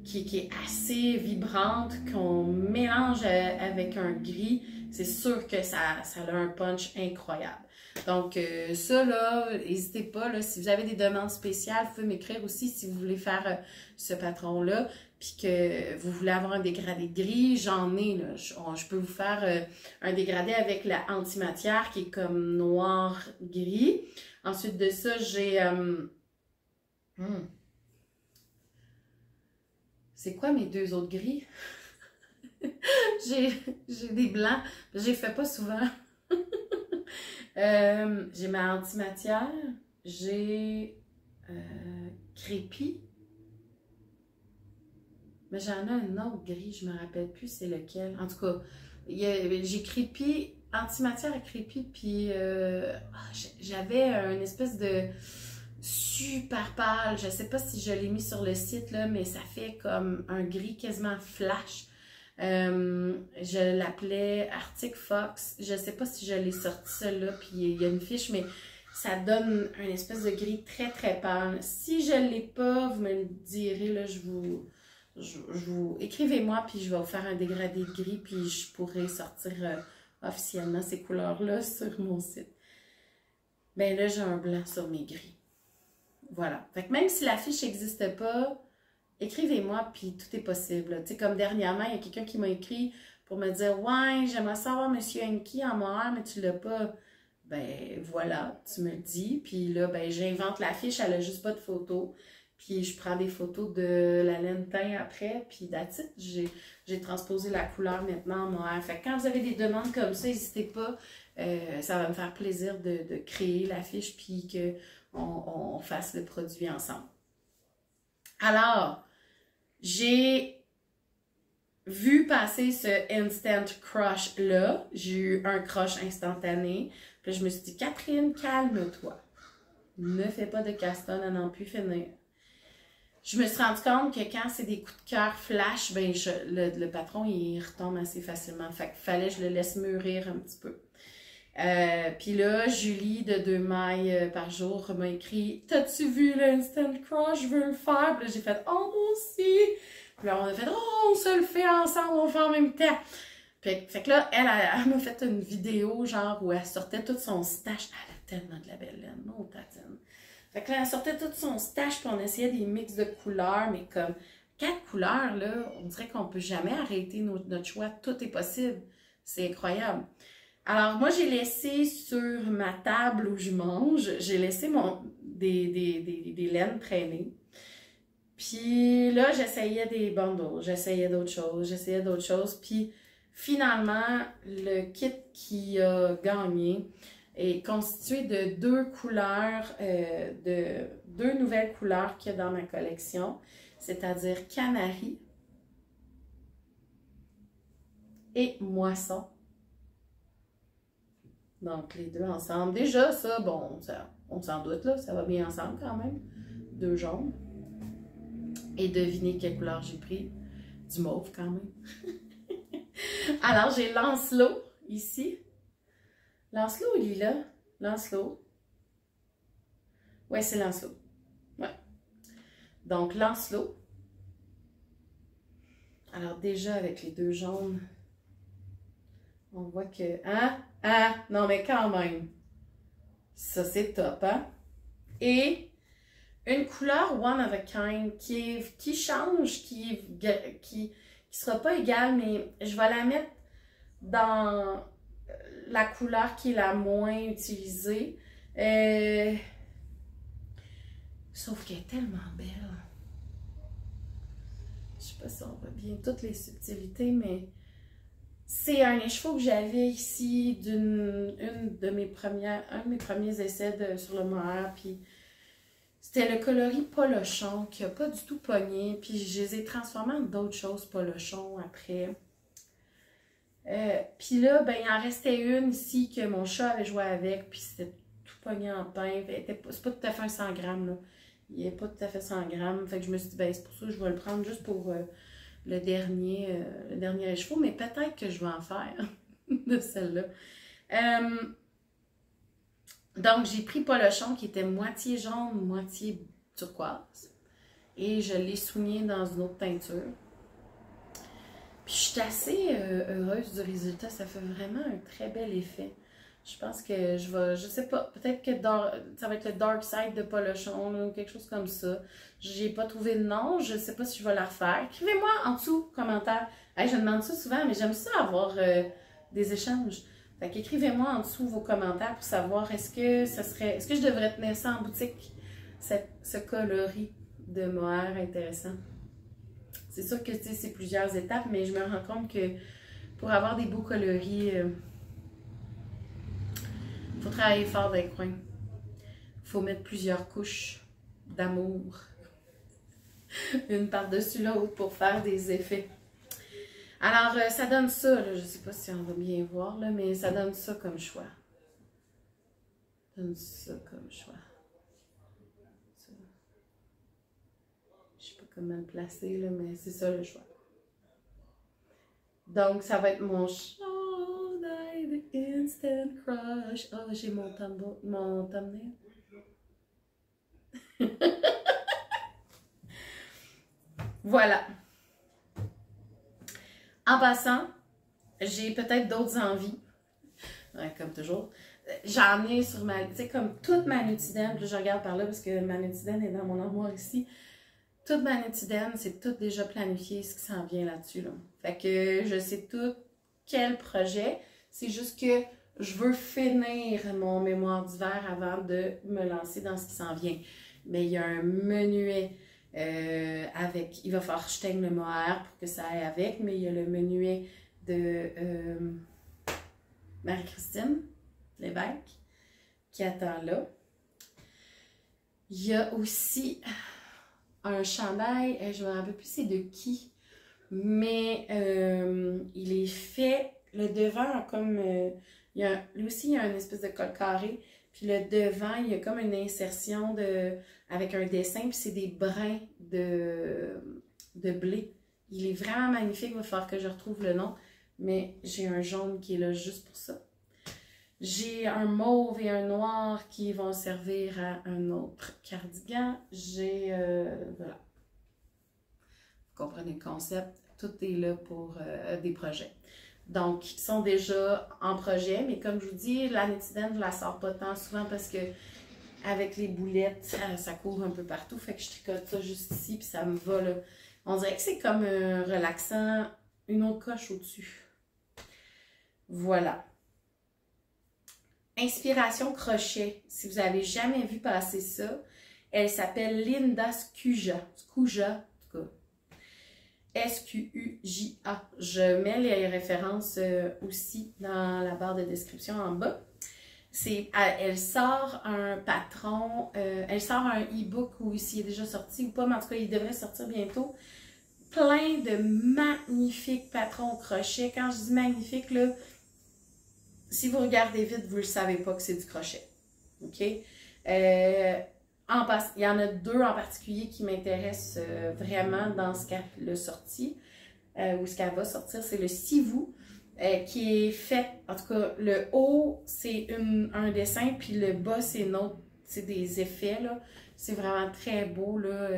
qui est assez vibrante, qu'on mélange avec un gris, c'est sûr que ça a un punch incroyable. Donc ça là, n'hésitez pas, là, si vous avez des demandes spéciales, vous pouvez m'écrire aussi si vous voulez faire ce patron-là, puis que vous voulez avoir un dégradé gris, j'en ai, là. Je peux vous faire un dégradé avec la antimatière qui est comme noir-gris. Ensuite de ça, j'ai... C'est quoi mes 2 autres gris? J'ai des blancs, je les fais pas souvent. J'ai ma antimatière, j'ai crépi. Mais j'en ai un autre gris, je me rappelle plus c'est lequel. En tout cas, j'ai crépi, antimatière et crépi, puis j'avais une espèce de super pâle. Je sais pas si je l'ai mis sur le site, là, mais ça fait comme un gris quasiment flash. Je l'appelais Arctic Fox. Je sais pas si je l'ai sorti celle-là, puis il y a une fiche, mais ça donne une espèce de gris très très pâle. Si je l'ai pas, vous me le direz, là, écrivez-moi, puis je vais vous faire un dégradé de gris, puis je pourrai sortir officiellement ces couleurs-là sur mon site. Ben là, j'ai un blanc sur mes gris. Voilà. Fait que même si la fiche n'existe pas, écrivez-moi, puis tout est possible. Tu sais, comme dernièrement, il y a quelqu'un qui m'a écrit pour me dire « Ouais, j'aimerais savoir Monsieur Henke en mohair, mais tu l'as pas. » Ben voilà, tu me le dis. Puis là, ben j'invente la fiche, elle a juste pas de photo. Puis je prends des photos de la laine teint après, puis that's it. J'ai transposé la couleur maintenant en mohair. Fait que quand vous avez des demandes comme ça, n'hésitez pas. Ça va me faire plaisir de créer l'affiche puis qu'on fasse le produit ensemble. Alors, j'ai vu passer ce Instant Crush là. J'ai eu un crush instantané. Puis je me suis dit, Catherine, calme-toi. Ne fais pas de caston à n'en plus finir. Je me suis rendu compte que quand c'est des coups de cœur flash, ben le patron, il retombe assez facilement. Fait qu'il fallait que je le laisse mûrir un petit peu. Puis là, Julie de 2 mailles par jour m'a écrit « T'as-tu vu l'Instant Crush? Je veux le faire. » Puis là, j'ai fait « Oh, moi aussi! » Puis là, on a fait « Oh, on se le fait ensemble, on le fait en même temps. » Fait que là, elle m'a fait une vidéo genre où elle sortait tout son stash. Elle a tellement de la belle laine, non, tatine. Fait que là, elle sortait tout son stash, puis on essayait des mix de couleurs, mais comme 4 couleurs, là, on dirait qu'on peut jamais arrêter notre choix. Tout est possible. C'est incroyable. Alors, moi, j'ai laissé sur ma table où je mange, j'ai laissé des laines traîner. Puis là, j'essayais des bundles, j'essayais d'autres choses. Puis finalement, le kit qui a gagné est constitué de 2 couleurs, de 2 nouvelles couleurs qu'il y a dans ma collection, c'est-à-dire Canari et Moisson. Donc, les deux ensemble. Déjà, ça, bon, on s'en doute, là, ça va bien ensemble quand même. 2 jaunes. Et devinez quelle couleur j'ai pris. Du mauve quand même. Alors, j'ai Lancelot ici. Lancelot ou Lila? Lancelot. Ouais, c'est Lancelot. Ouais. Donc, Lancelot. Alors, déjà, avec les 2 jaunes, on voit que... non, mais quand même. Ça, c'est top, hein? Et une couleur one of a kind qui change, qui sera pas égale, mais je vais la mettre dans la couleur qui est la moins utilisée. Sauf qu'elle est tellement belle. Je sais pas si on voit bien toutes les subtilités, mais c'est un écheveau que j'avais ici un de mes premiers essais sur le mohair, puis c'était le coloris polochon qui n'a pas du tout pogné, puis je les ai transformés en d'autres choses polochon après. Puis là, ben, il en restait une ici que mon chat avait joué avec, puis c'était tout pogné en pain. C'est pas tout à fait un 100 grammes, là. Il n'est pas tout à fait 100 grammes. Fait que je me suis dit, ben, c'est pour ça que je vais le prendre juste pour le dernier écheveau, mais peut-être que je vais en faire de celle-là. Donc, j'ai pris Polochon qui était moitié jaune, moitié turquoise. Et je l'ai souligné dans une autre teinture. Puis, je suis assez heureuse du résultat. Ça fait vraiment un très bel effet. Je pense que je sais pas, peut-être que ça va être le Dark Side de Polochon, ou quelque chose comme ça. J'ai pas trouvé de nom, je sais pas si je vais la refaire. Écrivez-moi en dessous, commentaire. Hey, je demande ça souvent, mais j'aime ça avoir des échanges. Fait qu'écrivez-moi en dessous vos commentaires pour savoir est-ce que je devrais tenir ça en boutique, ce coloris de mohair intéressant. C'est sûr que c'est plusieurs étapes, mais je me rends compte que pour avoir des beaux coloris, il faut travailler fort dans les coins. Il faut mettre plusieurs couches d'amour, une par-dessus l'autre pour faire des effets. Alors, ça donne ça, là. Je ne sais pas si on va bien voir, là, mais ça donne ça comme choix. Ça donne ça comme choix. Ça. Je ne sais pas comment le placer, là, mais c'est ça le choix. Donc, ça va être mon chandail de Instant Crush. Oh, j'ai mon thumbnail. Voilà. En passant, j'ai peut-être d'autres envies. Ouais, comme toujours. J'en ai sur ma... Tu sais, comme toute ma Nutiden, puis je regarde par là parce que ma Nutiden est dans mon armoire ici. Toute ma Nutiden, c'est tout déjà planifié ce qui s'en vient là-dessus. Là. Fait que je sais tout quel projet. C'est juste que je veux finir mon mémoire d'hiver avant de me lancer dans ce qui s'en vient. mais il y a un menuet avec, il va falloir que je teigne le mohair pour que ça aille avec, mais il y a le menuet de Marie-Christine Lévesque qui attend là. Il y a aussi un chandail, je ne me rappelle plus c'est de qui, mais il est fait, le devant a comme, lui aussi il y a une espèce de col carré, puis le devant il y a comme une insertion avec un dessin, puis c'est des brins de blé. Il est vraiment magnifique, il va falloir que je retrouve le nom, mais j'ai un jaune qui est là juste pour ça. J'ai un mauve et un noir qui vont servir à un autre cardigan. J'ai, voilà. Vous comprenez le concept? Tout est là pour des projets. Donc, ils sont déjà en projet, mais comme je vous dis, la Nitiden, je ne la sors pas tant souvent parce que avec les boulettes, ça court un peu partout. Fait que je tricote ça juste ici, puis ça me va là. On dirait que c'est comme relaxant, une autre coche au-dessus. Voilà. Inspiration crochet. Si vous n'avez jamais vu passer ça, elle s'appelle Linda Scuja. Scuja, en tout cas. S-Q-U-J-A. Je mets les références aussi dans la barre de description en bas. Elle sort un patron, elle sort un e-book où s'il est déjà sorti ou pas, mais en tout cas, il devrait sortir bientôt. Plein de magnifiques patrons crochet. Quand je dis magnifique, là, si vous regardez vite, vous ne le savez pas que c'est du crochet. OK? Il y en a deux en particulier qui m'intéressent vraiment dans ce qu'elle a sorti, ou ce qu'elle va sortir. C'est le Sivou, qui est fait, en tout cas, le haut, c'est un dessin, puis le bas, c'est des effets, là. C'est vraiment très beau, là.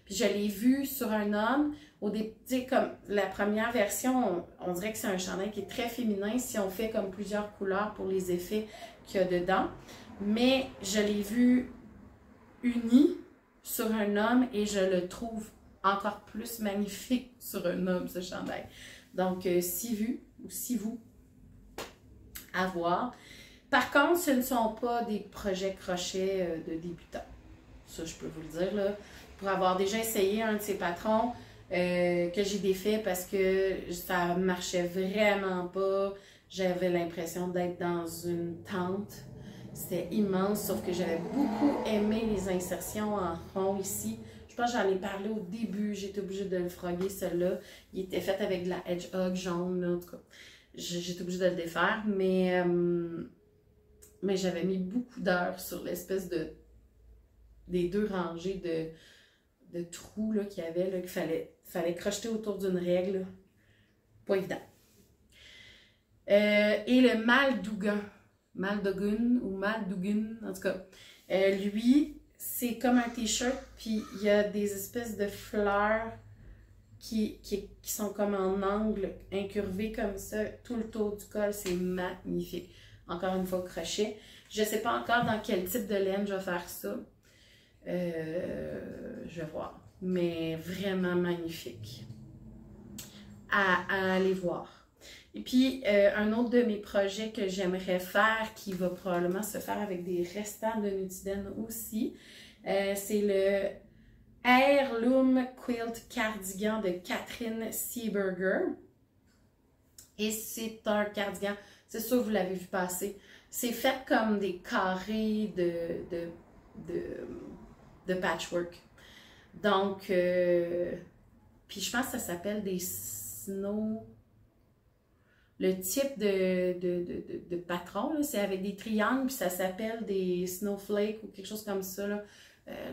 Puis je l'ai vu sur un homme. Comme la première version, on dirait que c'est un chandail qui est très féminin si on fait comme plusieurs couleurs pour les effets qu'il y a dedans. Mais je l'ai vu uni sur un homme et je le trouve encore plus magnifique sur un homme, ce chandail. Donc, Sivou, à voir. Par contre, ce ne sont pas des projets crochet de débutants. Ça, je peux vous le dire, là. Pour avoir déjà essayé un de ces patrons que j'ai défait parce que ça marchait vraiment pas. J'avais l'impression d'être dans une tente. C'était immense, sauf que j'avais beaucoup aimé les insertions en rond ici. Je pense que j'en ai parlé au début. J'étais obligée de le froguer, celui-là. Il était fait avec de la hedgehog jaune, là, en tout cas. J'étais obligée de le défaire, mais j'avais mis beaucoup d'heures sur l'espèce des deux rangées de trous qu'il y avait, qu'il fallait crocheter autour d'une règle. Pas évident. Et le Maldogun, en tout cas. Lui, c'est comme un t-shirt, puis il y a des espèces de fleurs qui sont comme en angle, incurvées comme ça. Tout le tour du col, c'est magnifique. Encore une fois, crochet. Je ne sais pas encore dans quel type de laine je vais faire ça. Je vais voir. Mais vraiment magnifique. À aller voir. Et puis, un autre de mes projets que j'aimerais faire, qui va probablement se faire avec des restants de Nitiden aussi, c'est le Heirloom Quilt Cardigan de Catherine Seeberger. Et c'est un cardigan, c'est sûr que vous l'avez vu passer. C'est fait comme des carrés de patchwork. Donc, puis je pense que ça s'appelle des snow. Le type de patron, c'est avec des triangles, puis ça s'appelle des snowflakes ou quelque chose comme ça, là,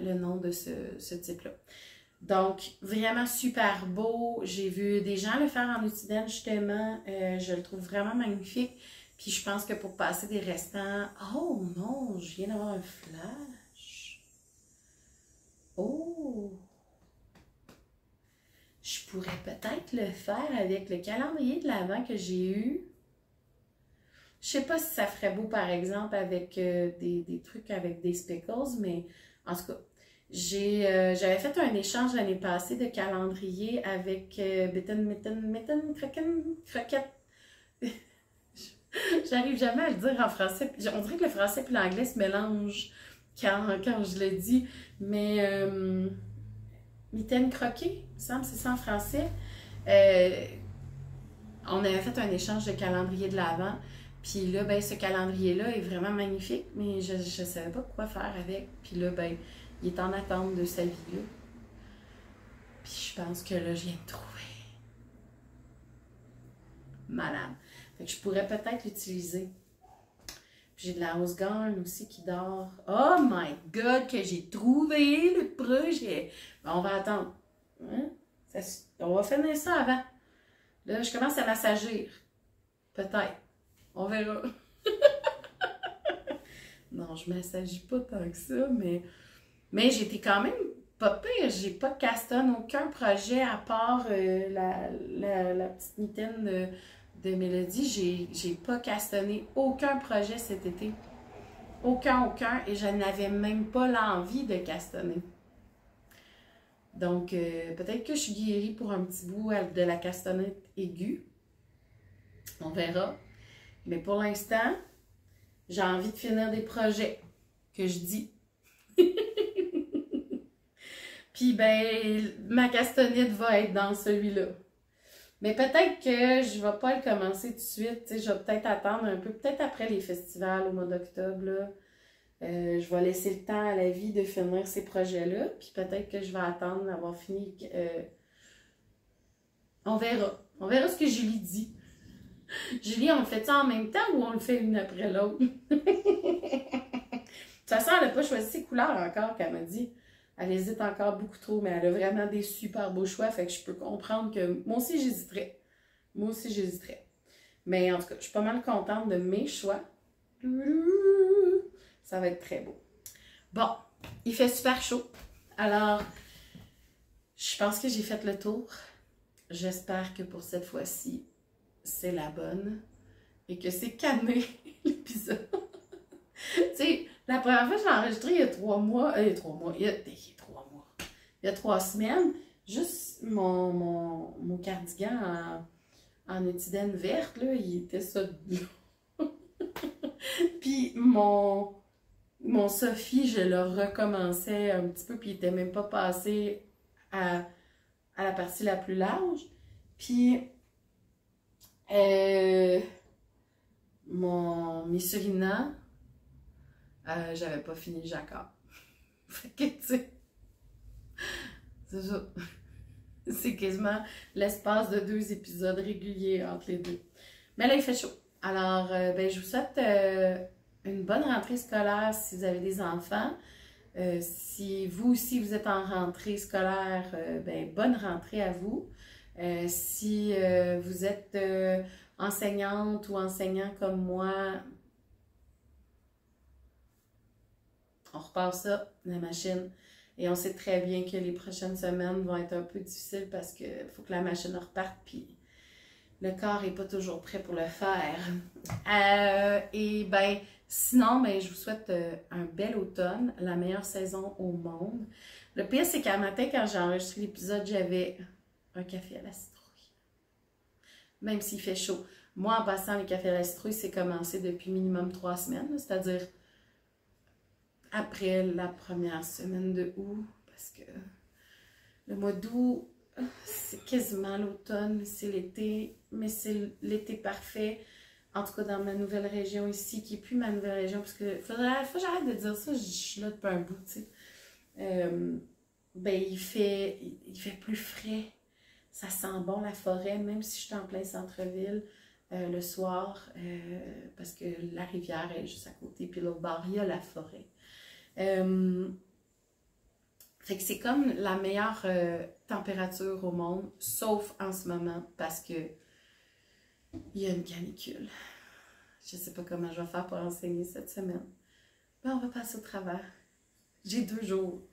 le nom de ce type-là. Donc, vraiment super beau. J'ai vu des gens le faire en Nitiden, justement. Je le trouve vraiment magnifique. Puis je pense que pour passer des restants... Oh non, je viens d'avoir un flash. Oh! Je pourrais peut-être le faire avec le calendrier de l'Avent que j'ai eu. Je sais pas si ça ferait beau, par exemple, avec des trucs avec des speckles, mais en tout cas, j'avais fait un échange l'année passée de calendrier avec Croquette. J'arrive jamais à le dire en français. On dirait que le français et l'anglais se mélangent quand je le dis, mais mitaine croquée, il me semble, c'est ça en français. On avait fait un échange de calendrier de l'Avent. Puis là, ben, ce calendrier-là est vraiment magnifique, mais je ne savais pas quoi faire avec. Puis là, ben, il est en attente de sa vie, là. Puis je pense que là, je viens de trouver. Malade. Fait que je pourrais peut-être l'utiliser. J'ai de la Housegorn aussi qui dort. Oh my God, que j'ai trouvé le projet! Ben, on va attendre. Hein? On va finir ça avant. Là, je commence à m'assagir. Peut-être. On verra. Non, je ne m'assagis pas tant que ça, mais j'étais quand même pas pire. J'ai pas castonné aucun projet à part la petite mitaine de Mélodie. J'ai pas castonné aucun projet cet été. Aucun. Et je n'avais même pas l'envie de castonner. Donc, peut-être que je suis guérie pour un petit bout de la castonnette aiguë. On verra. Mais pour l'instant, j'ai envie de finir des projets que je dis. Puis, ben, ma castonnette va être dans celui-là. Mais peut-être que je ne vais pas le commencer tout de suite. Tu sais, je vais peut-être attendre un peu, peut-être après les festivals au mois d'octobre, là. Je vais laisser le temps à la vie de finir ces projets-là. Puis peut-être que je vais attendre d'avoir fini. On verra. On verra ce que Julie dit. Julie, on le fait ça en même temps ou on le fait l'une après l'autre? De toute façon, elle n'a pas choisi ses couleurs encore, qu'elle m'a dit. Elle hésite encore beaucoup trop, mais elle a vraiment des super beaux choix. Fait que je peux comprendre que moi aussi, j'hésiterais. Moi aussi, j'hésiterais. Mais en tout cas, je suis pas mal contente de mes choix. Ça va être très beau. Bon, il fait super chaud. Alors, je pense que j'ai fait le tour. J'espère que pour cette fois-ci, c'est la bonne et que c'est calmé l'épisode. Tu sais, la première fois que je l'ai enregistré il y a 3 mois, il y a 3 mois, il y a 3 semaines, juste mon cardigan en éthydène verte, là, il était ça de bleu. Puis mon Sophie, je le recommençais un petit peu, puis il n'était même pas passé à la partie la plus large. Puis mes Surina, j'avais pas fini Jacquard. Fait que, tu sais, c'est ça. C'est quasiment l'espace de 2 épisodes réguliers entre les deux. Mais là, il fait chaud. Alors, ben, je vous souhaite une bonne rentrée scolaire si vous avez des enfants. Si vous aussi, vous êtes en rentrée scolaire, ben, bonne rentrée à vous. Si vous êtes enseignante ou enseignant comme moi, on repart ça, la machine. Et on sait très bien que les prochaines semaines vont être un peu difficiles parce qu'il faut que la machine reparte, puis le corps n'est pas toujours prêt pour le faire. Et ben, sinon, ben, je vous souhaite un bel automne, la meilleure saison au monde. Le pire, c'est qu'à matin, quand j'ai enregistré l'épisode, j'avais un café à la citrouille. Même s'il fait chaud. Moi, en passant, les cafés à la citrouille, c'est commencé depuis minimum 3 semaines, c'est-à-dire après la première semaine de août, parce que le mois d'août, c'est quasiment l'automne, c'est l'été, mais c'est l'été parfait. En tout cas, dans ma nouvelle région ici, qui n'est plus ma nouvelle région, parce que faut que j'arrête de dire ça, je suis là depuis un bout, tu sais. Ben, il fait plus frais, ça sent bon la forêt, même si je suis en plein centre-ville le soir, parce que la rivière est juste à côté, puis l'autre bord, il y a la forêt. Fait que c'est comme la meilleure température au monde, sauf en ce moment, parce que il y a une canicule. Je sais pas comment je vais faire pour enseigner cette semaine. Mais on va passer au travers. J'ai 2 jours.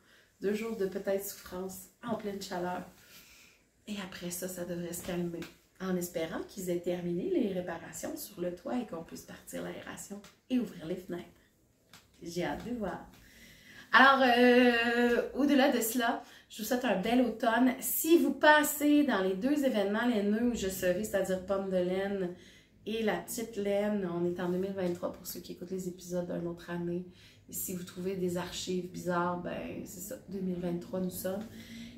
2 jours de peut-être souffrance en pleine chaleur. Et après ça, ça devrait se calmer. En espérant qu'ils aient terminé les réparations sur le toit et qu'on puisse partir l'aération et ouvrir les fenêtres. J'ai hâte de voir. Alors, au-delà de cela, je vous souhaite un bel automne. Si vous passez dans les 2 événements laineux où je serai, c'est-à-dire Pomme de laine et la petite laine, on est en 2023 pour ceux qui écoutent les épisodes d'une autre année. Si vous trouvez des archives bizarres, ben c'est ça, 2023 nous sommes.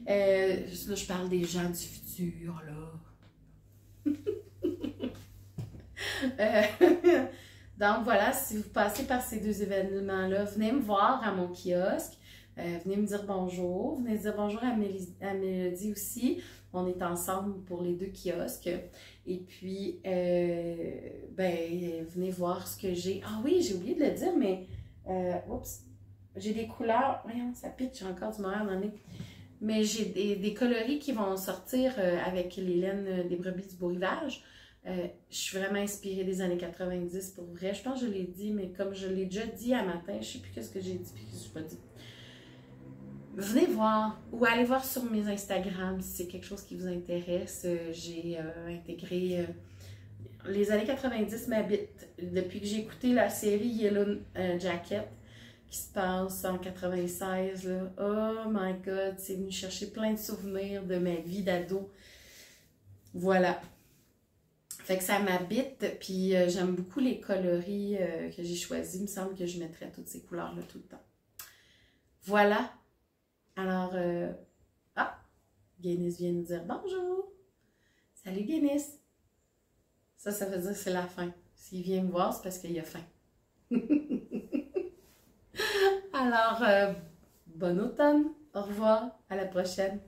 Là, je parle des gens du futur, là. Donc voilà, si vous passez par ces deux événements-là, venez me voir à mon kiosque. Venez me dire bonjour. Venez dire bonjour à Mélodie aussi. On est ensemble pour les deux kiosques. Et puis, ben, venez voir ce que j'ai. Ah oui, j'ai oublié de le dire, mais... oups, j'ai des couleurs. Voyons, ça pitch, j'ai encore du moral dans le nez. Mais j'ai des coloris qui vont sortir avec les laines des brebis du beau rivage. Je suis vraiment inspirée des années 90 pour vrai. Je pense que je l'ai dit, mais comme je l'ai déjà dit à matin, je ne sais plus ce que j'ai dit et ce que je n'ai pas dit. Venez voir ou allez voir sur mes Instagram si c'est quelque chose qui vous intéresse. J'ai intégré les années 90 m'habitent. Depuis que j'ai écouté la série Yellow Jacket qui se passe en 96, là, oh my god, c'est venu chercher plein de souvenirs de ma vie d'ado. Voilà. Fait que ça m'habite, puis j'aime beaucoup les coloris que j'ai choisis. Il me semble que je mettrais toutes ces couleurs-là tout le temps. Voilà. Alors, Guinness vient nous dire bonjour. Salut Guinness. Ça veut dire que c'est la fin. S'il vient me voir, c'est parce qu'il a faim. Alors, bon automne. Au revoir. À la prochaine.